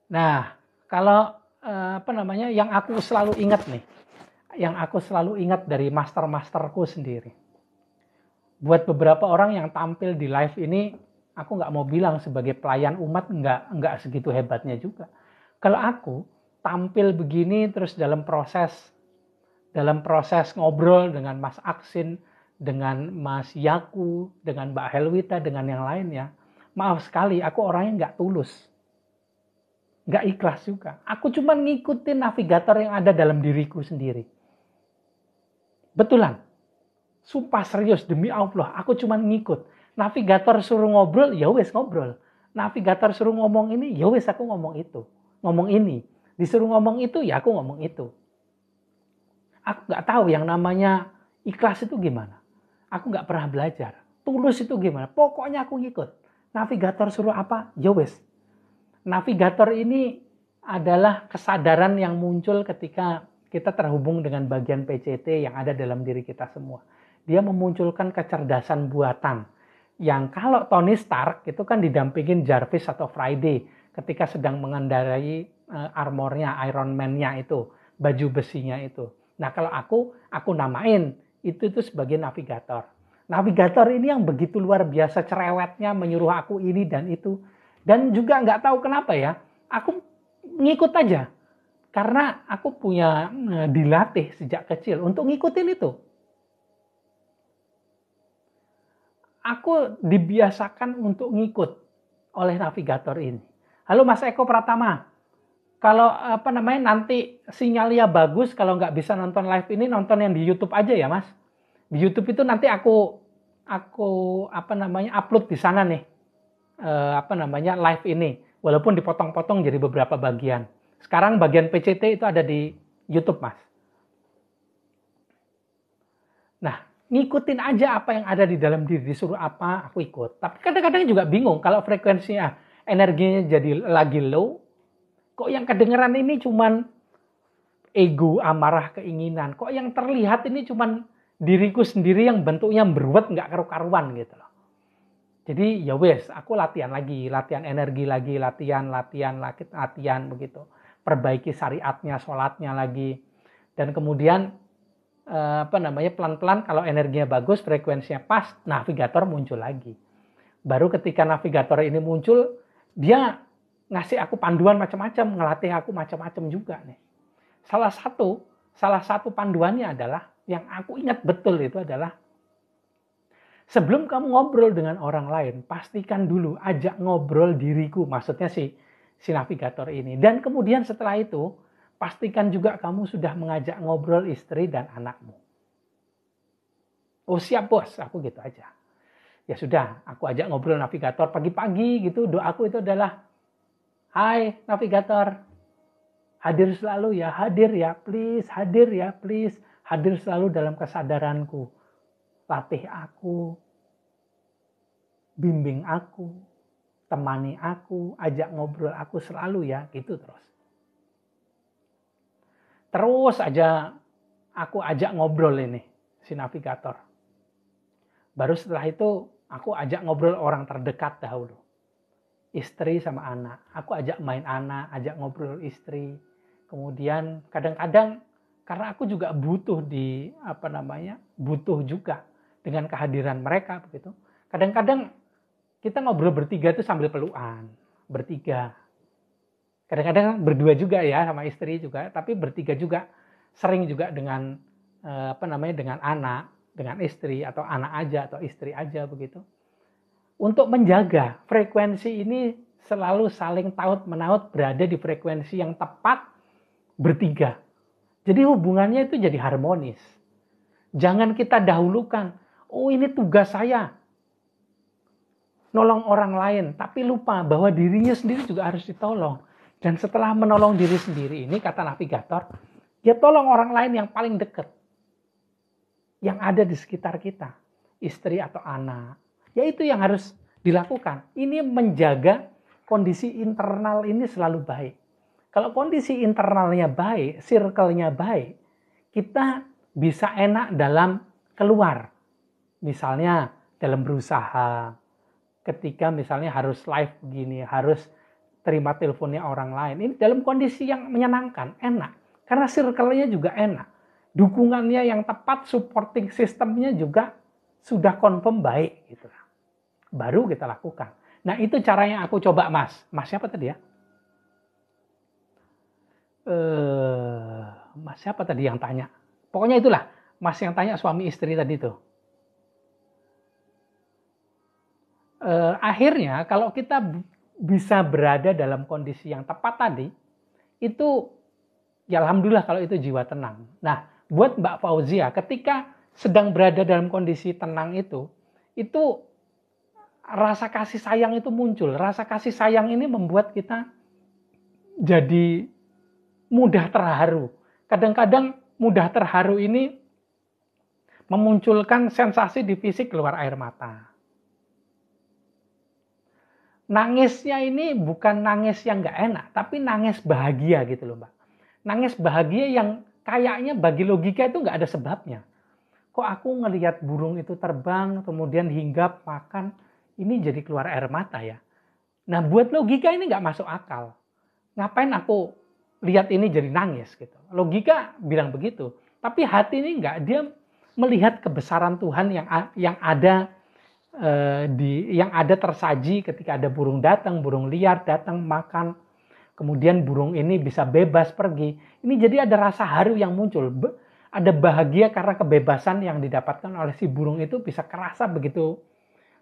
Nah, kalau yang aku selalu ingat nih, yang aku selalu ingat dari master-masterku sendiri. Buat beberapa orang yang tampil di live ini, aku nggak mau bilang sebagai pelayan umat, nggak segitu hebatnya juga. Kalau aku tampil begini terus dalam proses ngobrol dengan Mas Aksin, dengan Mas Yaku, dengan Mbak Helwita, dengan yang lainnya, maaf sekali, aku orangnya nggak tulus. Nggak ikhlas juga. Aku cuma ngikutin navigator yang ada dalam diriku sendiri. Betulan. Sumpah serius, demi Allah, aku cuma ngikut. Navigator suruh ngobrol, ya wes ngobrol. Navigator suruh ngomong ini, ya wes aku ngomong itu. Ngomong ini. Disuruh ngomong itu, ya aku ngomong itu. Aku nggak tahu yang namanya ikhlas itu gimana. Aku nggak pernah belajar. Tulus itu gimana. Pokoknya aku ngikut. Navigator suruh apa, ya wes. Navigator ini adalah kesadaran yang muncul ketika kita terhubung dengan bagian PCT yang ada dalam diri kita semua. Dia memunculkan kecerdasan buatan. Yang kalau Tony Stark itu kan didampingin Jarvis atau Friday ketika sedang mengendarai armornya, Iron Man-nya itu, baju besinya itu. Nah kalau aku namain itu sebagai navigator. Navigator ini yang begitu luar biasa cerewetnya menyuruh aku ini dan itu. Dan juga nggak tahu kenapa ya, aku ngikut aja. Karena aku punya dilatih sejak kecil untuk ngikutin itu. aku dibiasakan untuk ngikut oleh navigator ini. Halo Mas Eko Pratama, kalau nanti sinyalnya bagus, kalau nggak bisa nonton live ini, nonton yang di YouTube aja ya Mas. Di YouTube itu nanti aku upload di sana nih, live ini, walaupun dipotong-potong jadi beberapa bagian. Sekarang bagian PCT itu ada di YouTube Mas. Nah, ngikutin aja apa yang ada di dalam diri, disuruh apa aku ikut. Tapi kadang-kadang juga bingung kalau frekuensinya energinya jadi lagi low, kok yang kedengeran ini cuman ego, amarah, keinginan. Kok yang terlihat ini cuman diriku sendiri yang bentuknya beruat nggak karu-karuan gitu loh. Jadi ya wes, aku latihan lagi, latihan energi lagi, latihan begitu. Perbaiki syariatnya, sholatnya lagi. Dan kemudian pelan-pelan kalau energinya bagus, frekuensinya pas, navigator muncul lagi. Baru ketika navigator ini muncul, dia ngasih aku panduan macam-macam, ngelatih aku macam-macam juga nih. Salah satu panduannya adalah yang aku ingat betul itu adalah sebelum kamu ngobrol dengan orang lain, pastikan dulu ajak ngobrol diriku, maksudnya si navigator ini. Dan kemudian setelah itu, pastikan juga kamu sudah mengajak ngobrol istri dan anakmu. Oh siap bos, aku gitu aja. Ya sudah, aku ajak ngobrol navigator pagi-pagi gitu. Doaku itu adalah, hai navigator, hadir selalu ya, hadir ya please. Hadir selalu dalam kesadaranku. Latih aku, bimbing aku, temani aku, ajak ngobrol aku selalu ya, gitu terus. Terus aja aku ajak ngobrol ini, si navigator. Baru setelah itu aku ajak ngobrol orang terdekat dahulu. Istri sama anak. Aku ajak main anak, ajak ngobrol istri. Kemudian kadang-kadang karena aku juga butuh butuh juga dengan kehadiran mereka begitu. Kadang-kadang kita ngobrol bertiga itu sambil pelukan, bertiga. Kadang-kadang berdua juga ya sama istri juga, tapi bertiga juga, sering juga dengan dengan anak, dengan istri atau anak aja atau istri aja begitu. Untuk menjaga frekuensi ini selalu saling taut menaut berada di frekuensi yang tepat bertiga. Jadi hubungannya itu jadi harmonis. Jangan kita dahulukan, oh ini tugas saya, nolong orang lain, tapi lupa bahwa dirinya sendiri juga harus ditolong. Dan setelah menolong diri sendiri ini, kata navigator, dia tolong orang lain yang paling dekat. Yang ada di sekitar kita. Istri atau anak. Yaitu yang harus dilakukan. Ini menjaga kondisi internal ini selalu baik. Kalau kondisi internalnya baik, circle-nya baik, kita bisa enak dalam keluar. Misalnya dalam berusaha. Ketika misalnya harus live begini, harus terima teleponnya orang lain. Ini dalam kondisi yang menyenangkan, enak. Karena circle-nya juga enak. Dukungannya yang tepat, supporting sistemnya juga sudah confirm baik. Gitu. Baru kita lakukan. Nah itu caranya aku coba Mas. Mas siapa tadi ya? Mas siapa tadi yang tanya? Pokoknya itulah. Mas yang tanya suami istri tadi itu. Akhirnya kalau kita bisa berada dalam kondisi yang tepat tadi, itu ya alhamdulillah kalau itu jiwa tenang. Nah, buat Mbak Fauzia, ketika sedang berada dalam kondisi tenang itu rasa kasih sayang itu muncul. Rasa kasih sayang ini membuat kita jadi mudah terharu. Kadang-kadang mudah terharu ini memunculkan sensasi di fisik keluar air mata. Nangisnya ini bukan nangis yang nggak enak, tapi nangis bahagia gitu loh Mbak. Nangis bahagia yang kayaknya bagi logika itu nggak ada sebabnya. Kok aku ngelihat burung itu terbang, kemudian hinggap, makan, ini jadi keluar air mata ya. Nah buat logika ini nggak masuk akal. Ngapain aku lihat ini jadi nangis gitu. Logika bilang begitu. Tapi hati ini nggak, dia melihat kebesaran Tuhan yang ada yang ada tersaji ketika ada burung datang, burung liar datang makan, kemudian burung ini bisa bebas pergi. Ini jadi ada rasa haru yang muncul, ada bahagia karena kebebasan yang didapatkan oleh si burung itu bisa kerasa begitu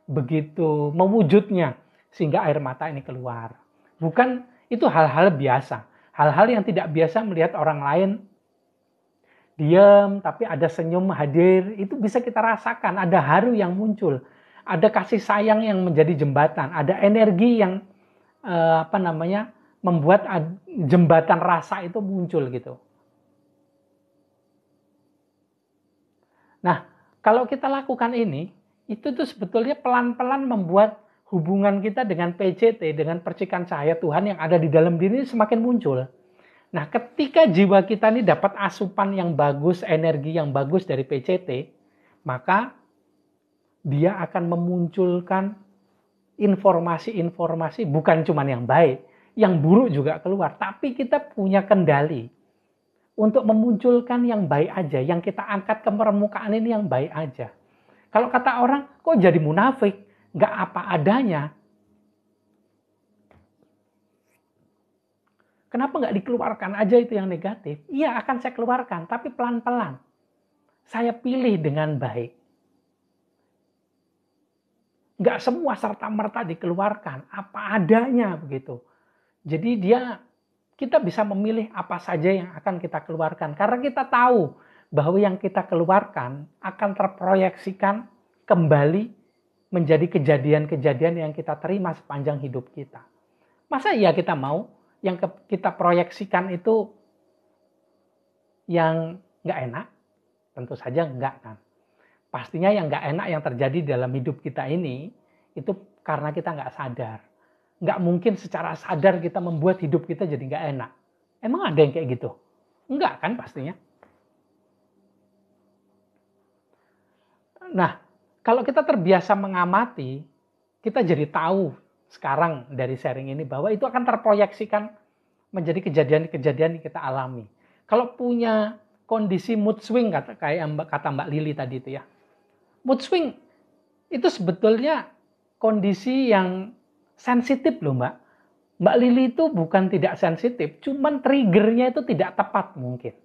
begitu mewujudnya sehingga air mata ini keluar. Bukan, itu hal-hal biasa. Hal-hal yang tidak biasa melihat orang lain diam tapi ada senyum hadir, itu bisa kita rasakan, ada haru yang muncul, ada kasih sayang yang menjadi jembatan, ada energi yang membuat jembatan rasa itu muncul gitu. Nah, kalau kita lakukan ini, itu tuh sebetulnya pelan-pelan membuat hubungan kita dengan PCT, dengan percikan cahaya Tuhan yang ada di dalam diri semakin muncul. Nah, ketika jiwa kita ini dapat asupan yang bagus, energi yang bagus dari PCT, maka dia akan memunculkan informasi-informasi bukan cuma yang baik, yang buruk juga keluar. Tapi kita punya kendali untuk memunculkan yang baik aja, yang kita angkat ke permukaan ini yang baik aja. Kalau kata orang, kok jadi munafik? Nggak apa adanya. Kenapa nggak dikeluarkan aja itu yang negatif? Iya, akan saya keluarkan, tapi pelan-pelan. Saya pilih dengan baik. Nggak semua serta-merta dikeluarkan, apa adanya begitu. Jadi kita bisa memilih apa saja yang akan kita keluarkan. Karena kita tahu bahwa yang kita keluarkan akan terproyeksikan kembali menjadi kejadian-kejadian yang kita terima sepanjang hidup kita. Masa iya kita mau yang kita proyeksikan itu yang nggak enak? Tentu saja nggak kan. Pastinya yang nggak enak yang terjadi dalam hidup kita ini, itu karena kita nggak sadar. Nggak mungkin secara sadar kita membuat hidup kita jadi nggak enak. Emang ada yang kayak gitu? Enggak kan pastinya. Nah, kalau kita terbiasa mengamati, kita jadi tahu sekarang dari sharing ini bahwa itu akan terproyeksikan menjadi kejadian-kejadian yang kita alami. Kalau punya kondisi mood swing kata Mbak Lili tadi itu ya. Mood swing itu sebetulnya kondisi yang sensitif loh Mbak. Mbak Lili itu bukan tidak sensitif, cuman triggernya itu tidak tepat mungkin.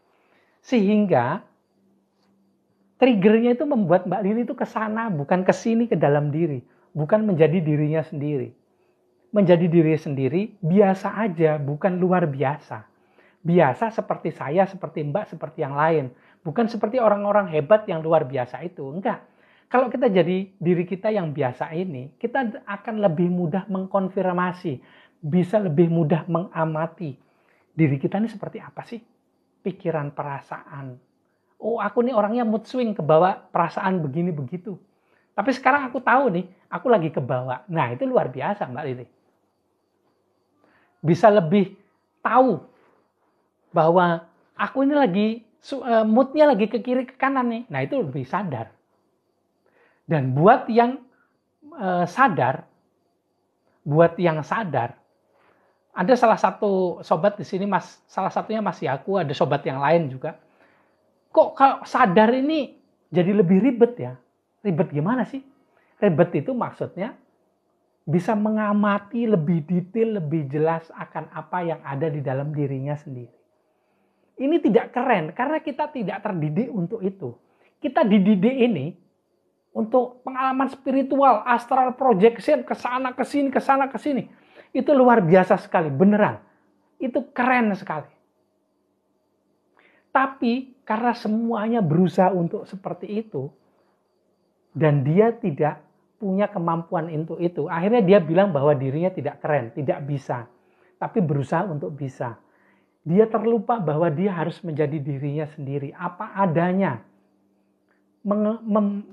Sehingga triggernya itu membuat Mbak Lili itu ke sana, bukan ke sini, ke dalam diri. Bukan menjadi dirinya sendiri. Menjadi diri sendiri biasa aja, bukan luar biasa. Biasa seperti saya, seperti Mbak, seperti yang lain. Bukan seperti orang-orang hebat yang luar biasa itu. Enggak. Kalau kita jadi diri kita yang biasa ini, kita akan lebih mudah mengkonfirmasi, bisa lebih mudah mengamati diri kita ini seperti apa sih? Pikiran, perasaan. Oh, aku nih orangnya mood swing, kebawa perasaan begini begitu. Tapi sekarang aku tahu nih, aku lagi kebawa. Nah, itu luar biasa Mbak Lili. Bisa lebih tahu bahwa aku ini lagi moodnya lagi ke kiri ke kanan nih. Nah, itu lebih sadar. Dan buat yang sadar, ada salah satu sobat di sini, salah satunya Mas Yaku, ada sobat yang lain juga. Kok kalau sadar ini jadi lebih ribet ya? Ribet gimana sih? Ribet itu maksudnya bisa mengamati lebih detail, lebih jelas akan apa yang ada di dalam dirinya sendiri. Ini tidak keren karena kita tidak terdidik untuk itu. Kita dididik ini untuk pengalaman spiritual, astral projection, kesana kesini, kesana kesini. Itu luar biasa sekali, beneran. Itu keren sekali. Tapi karena semuanya berusaha untuk seperti itu, dan dia tidak punya kemampuan untuk itu, akhirnya dia bilang bahwa dirinya tidak keren, tidak bisa. Tapi berusaha untuk bisa. Dia terlupa bahwa dia harus menjadi dirinya sendiri, apa adanya.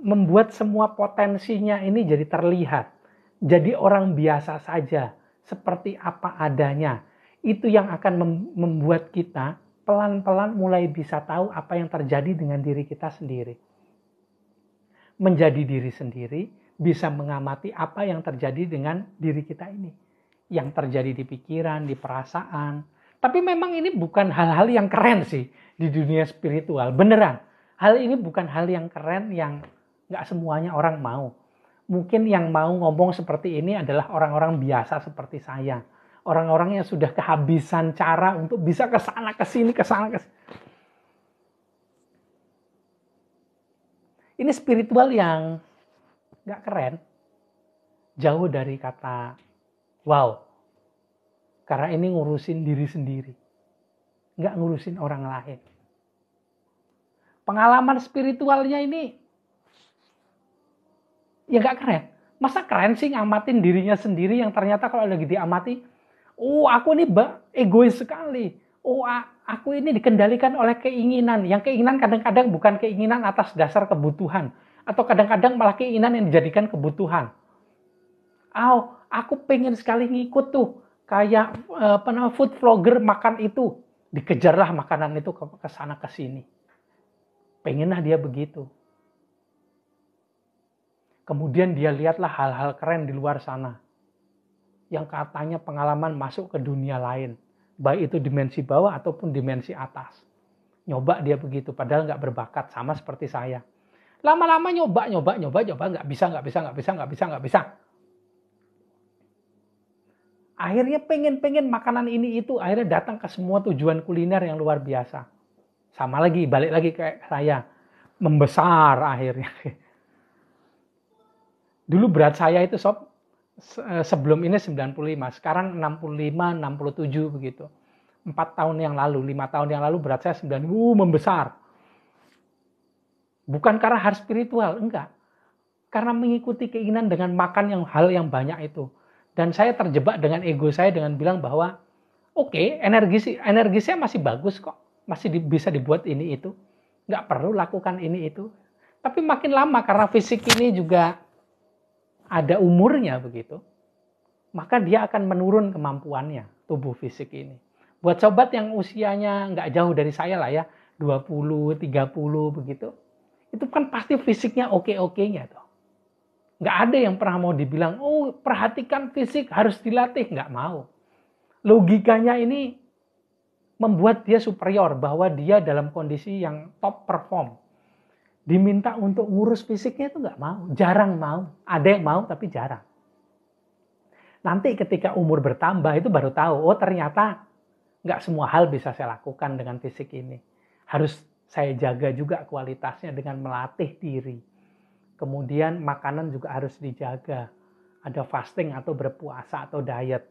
Membuat semua potensinya ini jadi terlihat. Jadi orang biasa saja, seperti apa adanya. Itu yang akan membuat kita pelan-pelan mulai bisa tahu apa yang terjadi dengan diri kita sendiri. Menjadi diri sendiri, bisa mengamati apa yang terjadi dengan diri kita ini. Yang terjadi di pikiran, di perasaan. Tapi memang ini bukan hal-hal yang keren sih di dunia spiritual, beneran. Hal ini bukan hal yang keren yang nggak semuanya orang mau. Mungkin yang mau ngomong seperti ini adalah orang-orang biasa seperti saya. Orang-orang yang sudah kehabisan cara untuk bisa ke sana, ke sini, ke sana, ke sini. Ini spiritual yang nggak keren. jauh dari kata wow. Karena ini ngurusin diri sendiri. Nggak ngurusin orang lain. Pengalaman spiritualnya ini ya nggak keren. Masa keren sih ngamatin dirinya sendiri yang ternyata kalau lagi diamati, oh aku ini egois sekali. Oh aku ini dikendalikan oleh keinginan. Yang keinginan kadang-kadang bukan keinginan atas dasar kebutuhan. Atau kadang-kadang malah keinginan yang dijadikan kebutuhan. Oh, aku pengen sekali ngikut tuh. Kayak food vlogger makan itu. Dikejarlah makanan itu ke sana ke sini. Pengenlah dia begitu. Kemudian dia lihatlah hal-hal keren di luar sana. Yang katanya pengalaman masuk ke dunia lain. Baik itu dimensi bawah ataupun dimensi atas. Nyoba dia begitu, padahal nggak berbakat. Sama seperti saya. Lama-lama nyoba, nggak bisa. Akhirnya pengen makanan ini itu. Akhirnya datang ke semua tujuan kuliner yang luar biasa. Sama lagi, balik lagi kayak saya. Membesar akhirnya. Dulu berat saya itu sob, sebelum ini 95, sekarang 65, 67 begitu. 4 tahun yang lalu, 5 tahun yang lalu berat saya 90, membesar. Bukan karena hal spiritual, enggak. Karena mengikuti keinginan dengan makan hal yang banyak itu. Dan saya terjebak dengan ego saya dengan bilang bahwa oke, energi saya masih bagus kok. Masih bisa dibuat ini itu. Enggak perlu lakukan ini itu. Tapi makin lama karena fisik ini juga ada umurnya begitu, maka dia akan menurun kemampuannya, tubuh fisik ini. Buat sobat yang usianya nggak jauh dari saya lah ya, 20, 30 begitu, itu kan pasti fisiknya oke-okenya tuh. Nggak ada yang pernah mau dibilang, oh perhatikan fisik harus dilatih, nggak mau. Logikanya ini membuat dia superior, bahwa dia dalam kondisi yang top perform. Diminta untuk ngurus fisiknya itu nggak mau, jarang mau. Ada yang mau tapi jarang. Nanti ketika umur bertambah itu baru tahu, oh ternyata nggak semua hal bisa saya lakukan dengan fisik ini. Harus saya jaga juga kualitasnya dengan melatih diri. Kemudian makanan juga harus dijaga. Ada fasting atau berpuasa atau diet.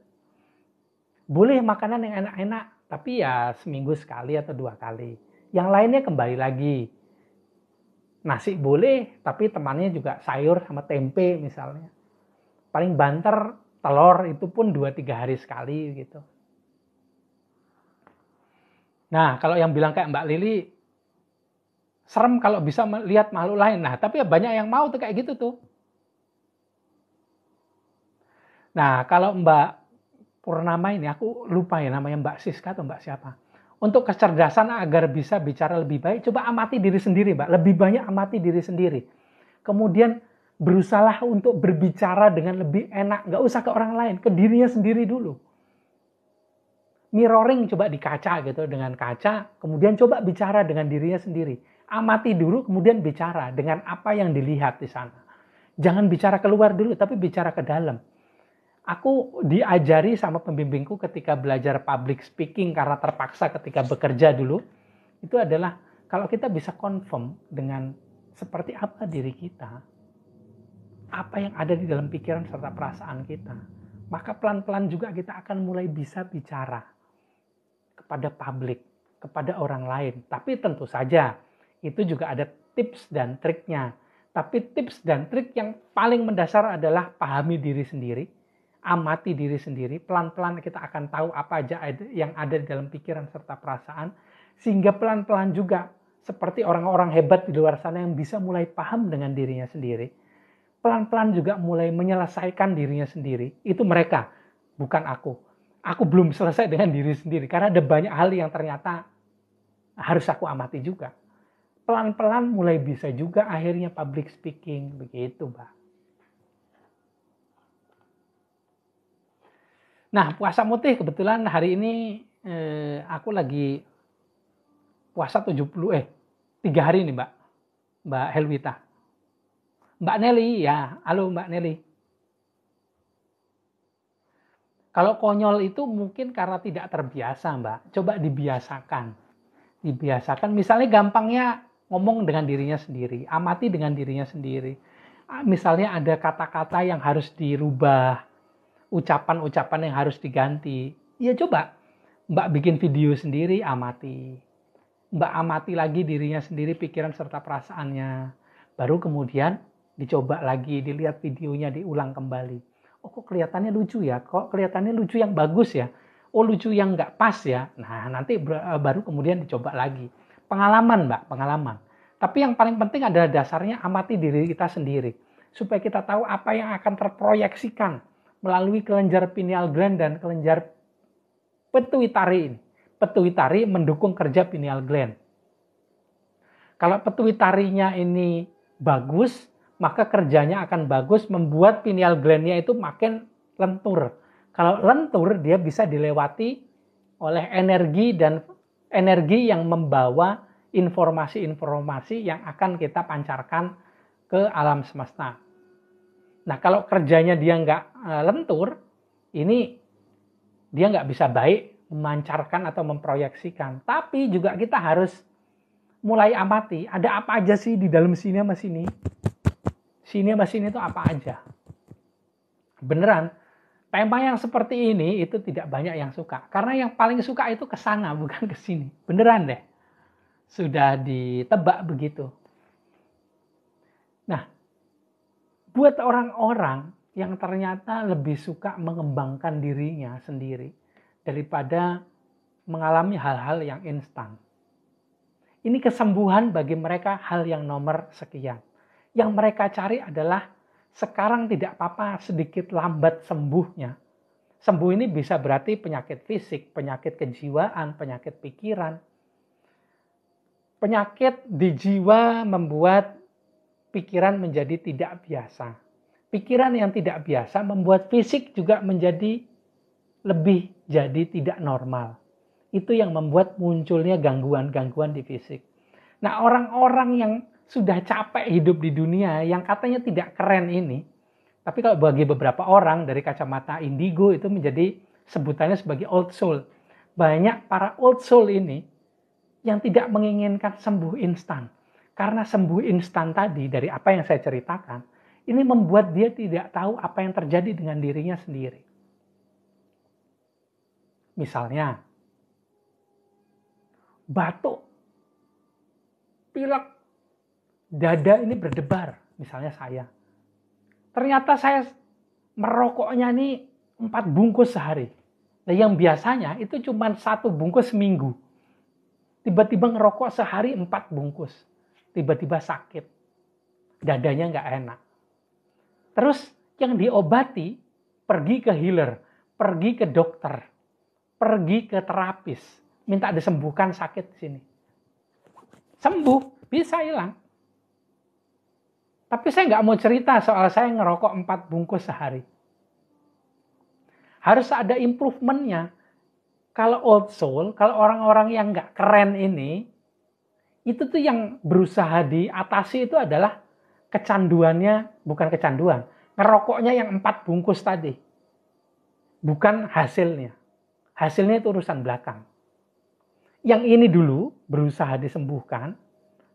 Boleh makanan yang enak-enak, tapi ya seminggu sekali atau 2 kali. Yang lainnya kembali lagi. Nasi boleh, tapi temannya juga sayur sama tempe misalnya. Paling banter telur itu pun 2-3 hari sekali gitu. Nah, kalau yang bilang kayak Mbak Lili, serem kalau bisa melihat makhluk lain. Nah, tapi ya banyak yang mau tuh kayak gitu tuh. Nah, kalau Mbak Purnama ini, aku lupa ya namanya Mbak Siska atau Mbak siapa. Untuk kecerdasan agar bisa bicara lebih baik, coba amati diri sendiri, Mbak. Lebih banyak amati diri sendiri. Kemudian berusahalah untuk berbicara dengan lebih enak. Nggak usah ke orang lain, ke dirinya sendiri dulu. Mirroring coba di kaca gitu, dengan kaca. Kemudian coba bicara dengan dirinya sendiri. Amati dulu, kemudian bicara dengan apa yang dilihat di sana. Jangan bicara keluar dulu, tapi bicara ke dalam. Aku diajari sama pembimbingku ketika belajar public speaking karena terpaksa ketika bekerja dulu. Itu adalah kalau kita bisa confirm dengan seperti apa diri kita. Apa yang ada di dalam pikiran serta perasaan kita. Maka pelan-pelan juga kita akan mulai bisa bicara kepada publik, kepada orang lain. Tapi tentu saja itu juga ada tips dan triknya. Tapi tips dan trik yang paling mendasar adalah pahami diri sendiri. Amati diri sendiri, pelan-pelan kita akan tahu apa aja yang ada di dalam pikiran serta perasaan, sehingga pelan-pelan juga seperti orang-orang hebat di luar sana yang bisa mulai paham dengan dirinya sendiri, pelan-pelan juga mulai menyelesaikan dirinya sendiri. Itu mereka, bukan aku. Aku belum selesai dengan diri sendiri, karena ada banyak hal yang ternyata harus aku amati juga. Pelan-pelan mulai bisa juga akhirnya public speaking, begitu Mbak. Nah, puasa mutih kebetulan hari ini aku lagi puasa 3 hari nih Mbak Helwita. Mbak Nelly, ya, halo Mbak Nelly. Kalau konyol itu mungkin karena tidak terbiasa Mbak, coba dibiasakan. Misalnya gampangnya ngomong dengan dirinya sendiri, amati dengan dirinya sendiri. Misalnya ada kata-kata yang harus dirubah, ucapan-ucapan yang harus diganti. Ya coba, Mbak bikin video sendiri, amati. Mbak amati lagi dirinya sendiri, pikiran serta perasaannya. Baru kemudian dicoba lagi, dilihat videonya, diulang kembali. Oh kok kelihatannya lucu ya, kok kelihatannya lucu yang bagus ya. Oh lucu yang nggak pas ya. Nah nanti baru kemudian dicoba lagi. Pengalaman Mbak, pengalaman. Tapi yang paling penting adalah dasarnya amati diri kita sendiri. Supaya kita tahu apa yang akan terproyeksikan melalui kelenjar pineal gland dan kelenjar pituitari ini. Pituitari mendukung kerja pineal gland. Kalau pituitarinya ini bagus, maka kerjanya akan bagus, membuat pineal gland-nya itu makin lentur. Kalau lentur, dia bisa dilewati oleh energi dan energi yang membawa informasi-informasi yang akan kita pancarkan ke alam semesta. Nah, kalau kerjanya dia nggak lentur, ini dia nggak bisa baik memancarkan atau memproyeksikan. Tapi juga kita harus mulai amati, ada apa aja sih di dalam sini sama sini. Sini sama sini itu apa aja. Beneran, tema yang seperti ini itu tidak banyak yang suka. Karena yang paling suka itu ke sana, bukan ke sini. Beneran deh. Sudah ditebak begitu. Nah, buat orang-orang yang ternyata lebih suka mengembangkan dirinya sendiri daripada mengalami hal-hal yang instan. Ini kesembuhan bagi mereka hal yang nomor sekian. Yang mereka cari adalah sekarang tidak apa-apa sedikit lambat sembuhnya. Sembuh ini bisa berarti penyakit fisik, penyakit kejiwaan, penyakit pikiran. Penyakit di jiwa membuat pikiran menjadi tidak biasa. Pikiran yang tidak biasa membuat fisik juga menjadi lebih jadi tidak normal. Itu yang membuat munculnya gangguan-gangguan di fisik. Nah, orang-orang yang sudah capek hidup di dunia, yang katanya tidak keren ini, tapi kalau bagi beberapa orang dari kacamata indigo itu menjadi sebutannya sebagai old soul. Banyak para old soul ini yang tidak menginginkan sembuh instan. Karena sembuh instan tadi dari apa yang saya ceritakan, ini membuat dia tidak tahu apa yang terjadi dengan dirinya sendiri. Misalnya, batuk, pilek, dada ini berdebar, misalnya saya. Ternyata saya merokoknya ini 4 bungkus sehari. Nah yang biasanya itu cuma 1 bungkus seminggu. Tiba-tiba ngerokok sehari 4 bungkus. Tiba-tiba sakit. Dadanya nggak enak. Terus yang diobati, pergi ke healer, pergi ke dokter, pergi ke terapis. Minta disembuhkan sakit di sini. Sembuh, bisa hilang. Tapi saya nggak mau cerita soal saya ngerokok 4 bungkus sehari. Harus ada improvementnya. Kalau old soul, kalau orang-orang yang nggak keren ini, itu tuh yang berusaha diatasi itu adalah kecanduannya, bukan kecanduan, ngerokoknya yang 4 bungkus tadi. Bukan hasilnya. Hasilnya itu urusan belakang. Yang ini dulu berusaha disembuhkan,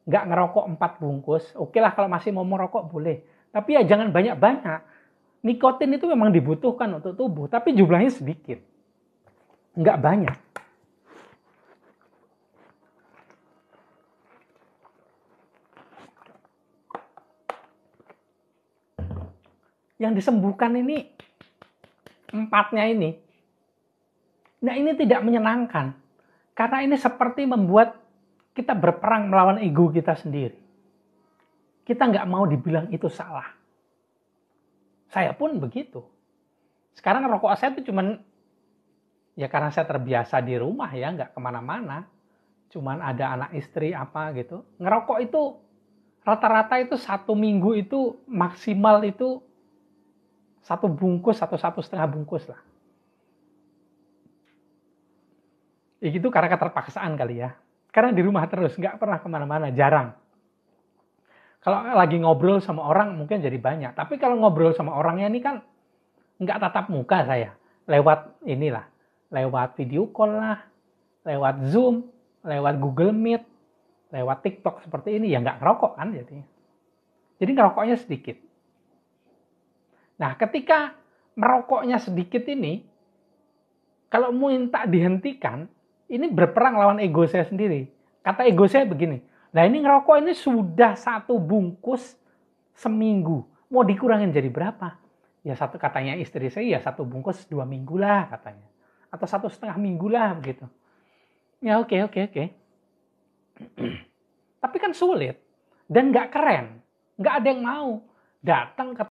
nggak ngerokok 4 bungkus, oke lah kalau masih mau merokok boleh. Tapi ya jangan banyak-banyak. Nikotin itu memang dibutuhkan untuk tubuh, tapi jumlahnya sedikit. Nggak banyak. Yang disembuhkan ini 4-nya ini. Nah ini tidak menyenangkan. Karena ini seperti membuat kita berperang melawan ego kita sendiri. Kita nggak mau dibilang itu salah. Saya pun begitu. Sekarang rokok saya itu cuman, ya karena saya terbiasa di rumah ya, nggak kemana-mana. Cuman ada anak istri apa gitu. Ngerokok itu rata-rata itu 1 minggu itu maksimal itu 1 bungkus atau 1,5 bungkus lah. Ya gitu karena keterpaksaan kali ya. Karena di rumah terus, nggak pernah kemana-mana, jarang. Kalau lagi ngobrol sama orang mungkin jadi banyak. Tapi kalau ngobrol sama orangnya ini kan nggak tatap muka saya. Lewat inilah, lewat video call lah, lewat Zoom, lewat Google Meet, lewat TikTok seperti ini. Ya nggak ngerokok kan jadinya. Jadi ngerokoknya sedikit. Nah, ketika merokoknya sedikit ini, kalau minta dihentikan, ini berperang lawan ego saya sendiri. Kata ego saya begini, nah ini ngerokok ini sudah 1 bungkus seminggu. Mau dikurangin jadi berapa? Ya satu katanya istri saya, ya 1 bungkus 2 minggu lah katanya. Atau 1,5 minggu lah begitu. Ya oke. Tapi kan sulit. Dan nggak keren. Nggak ada yang mau datang ke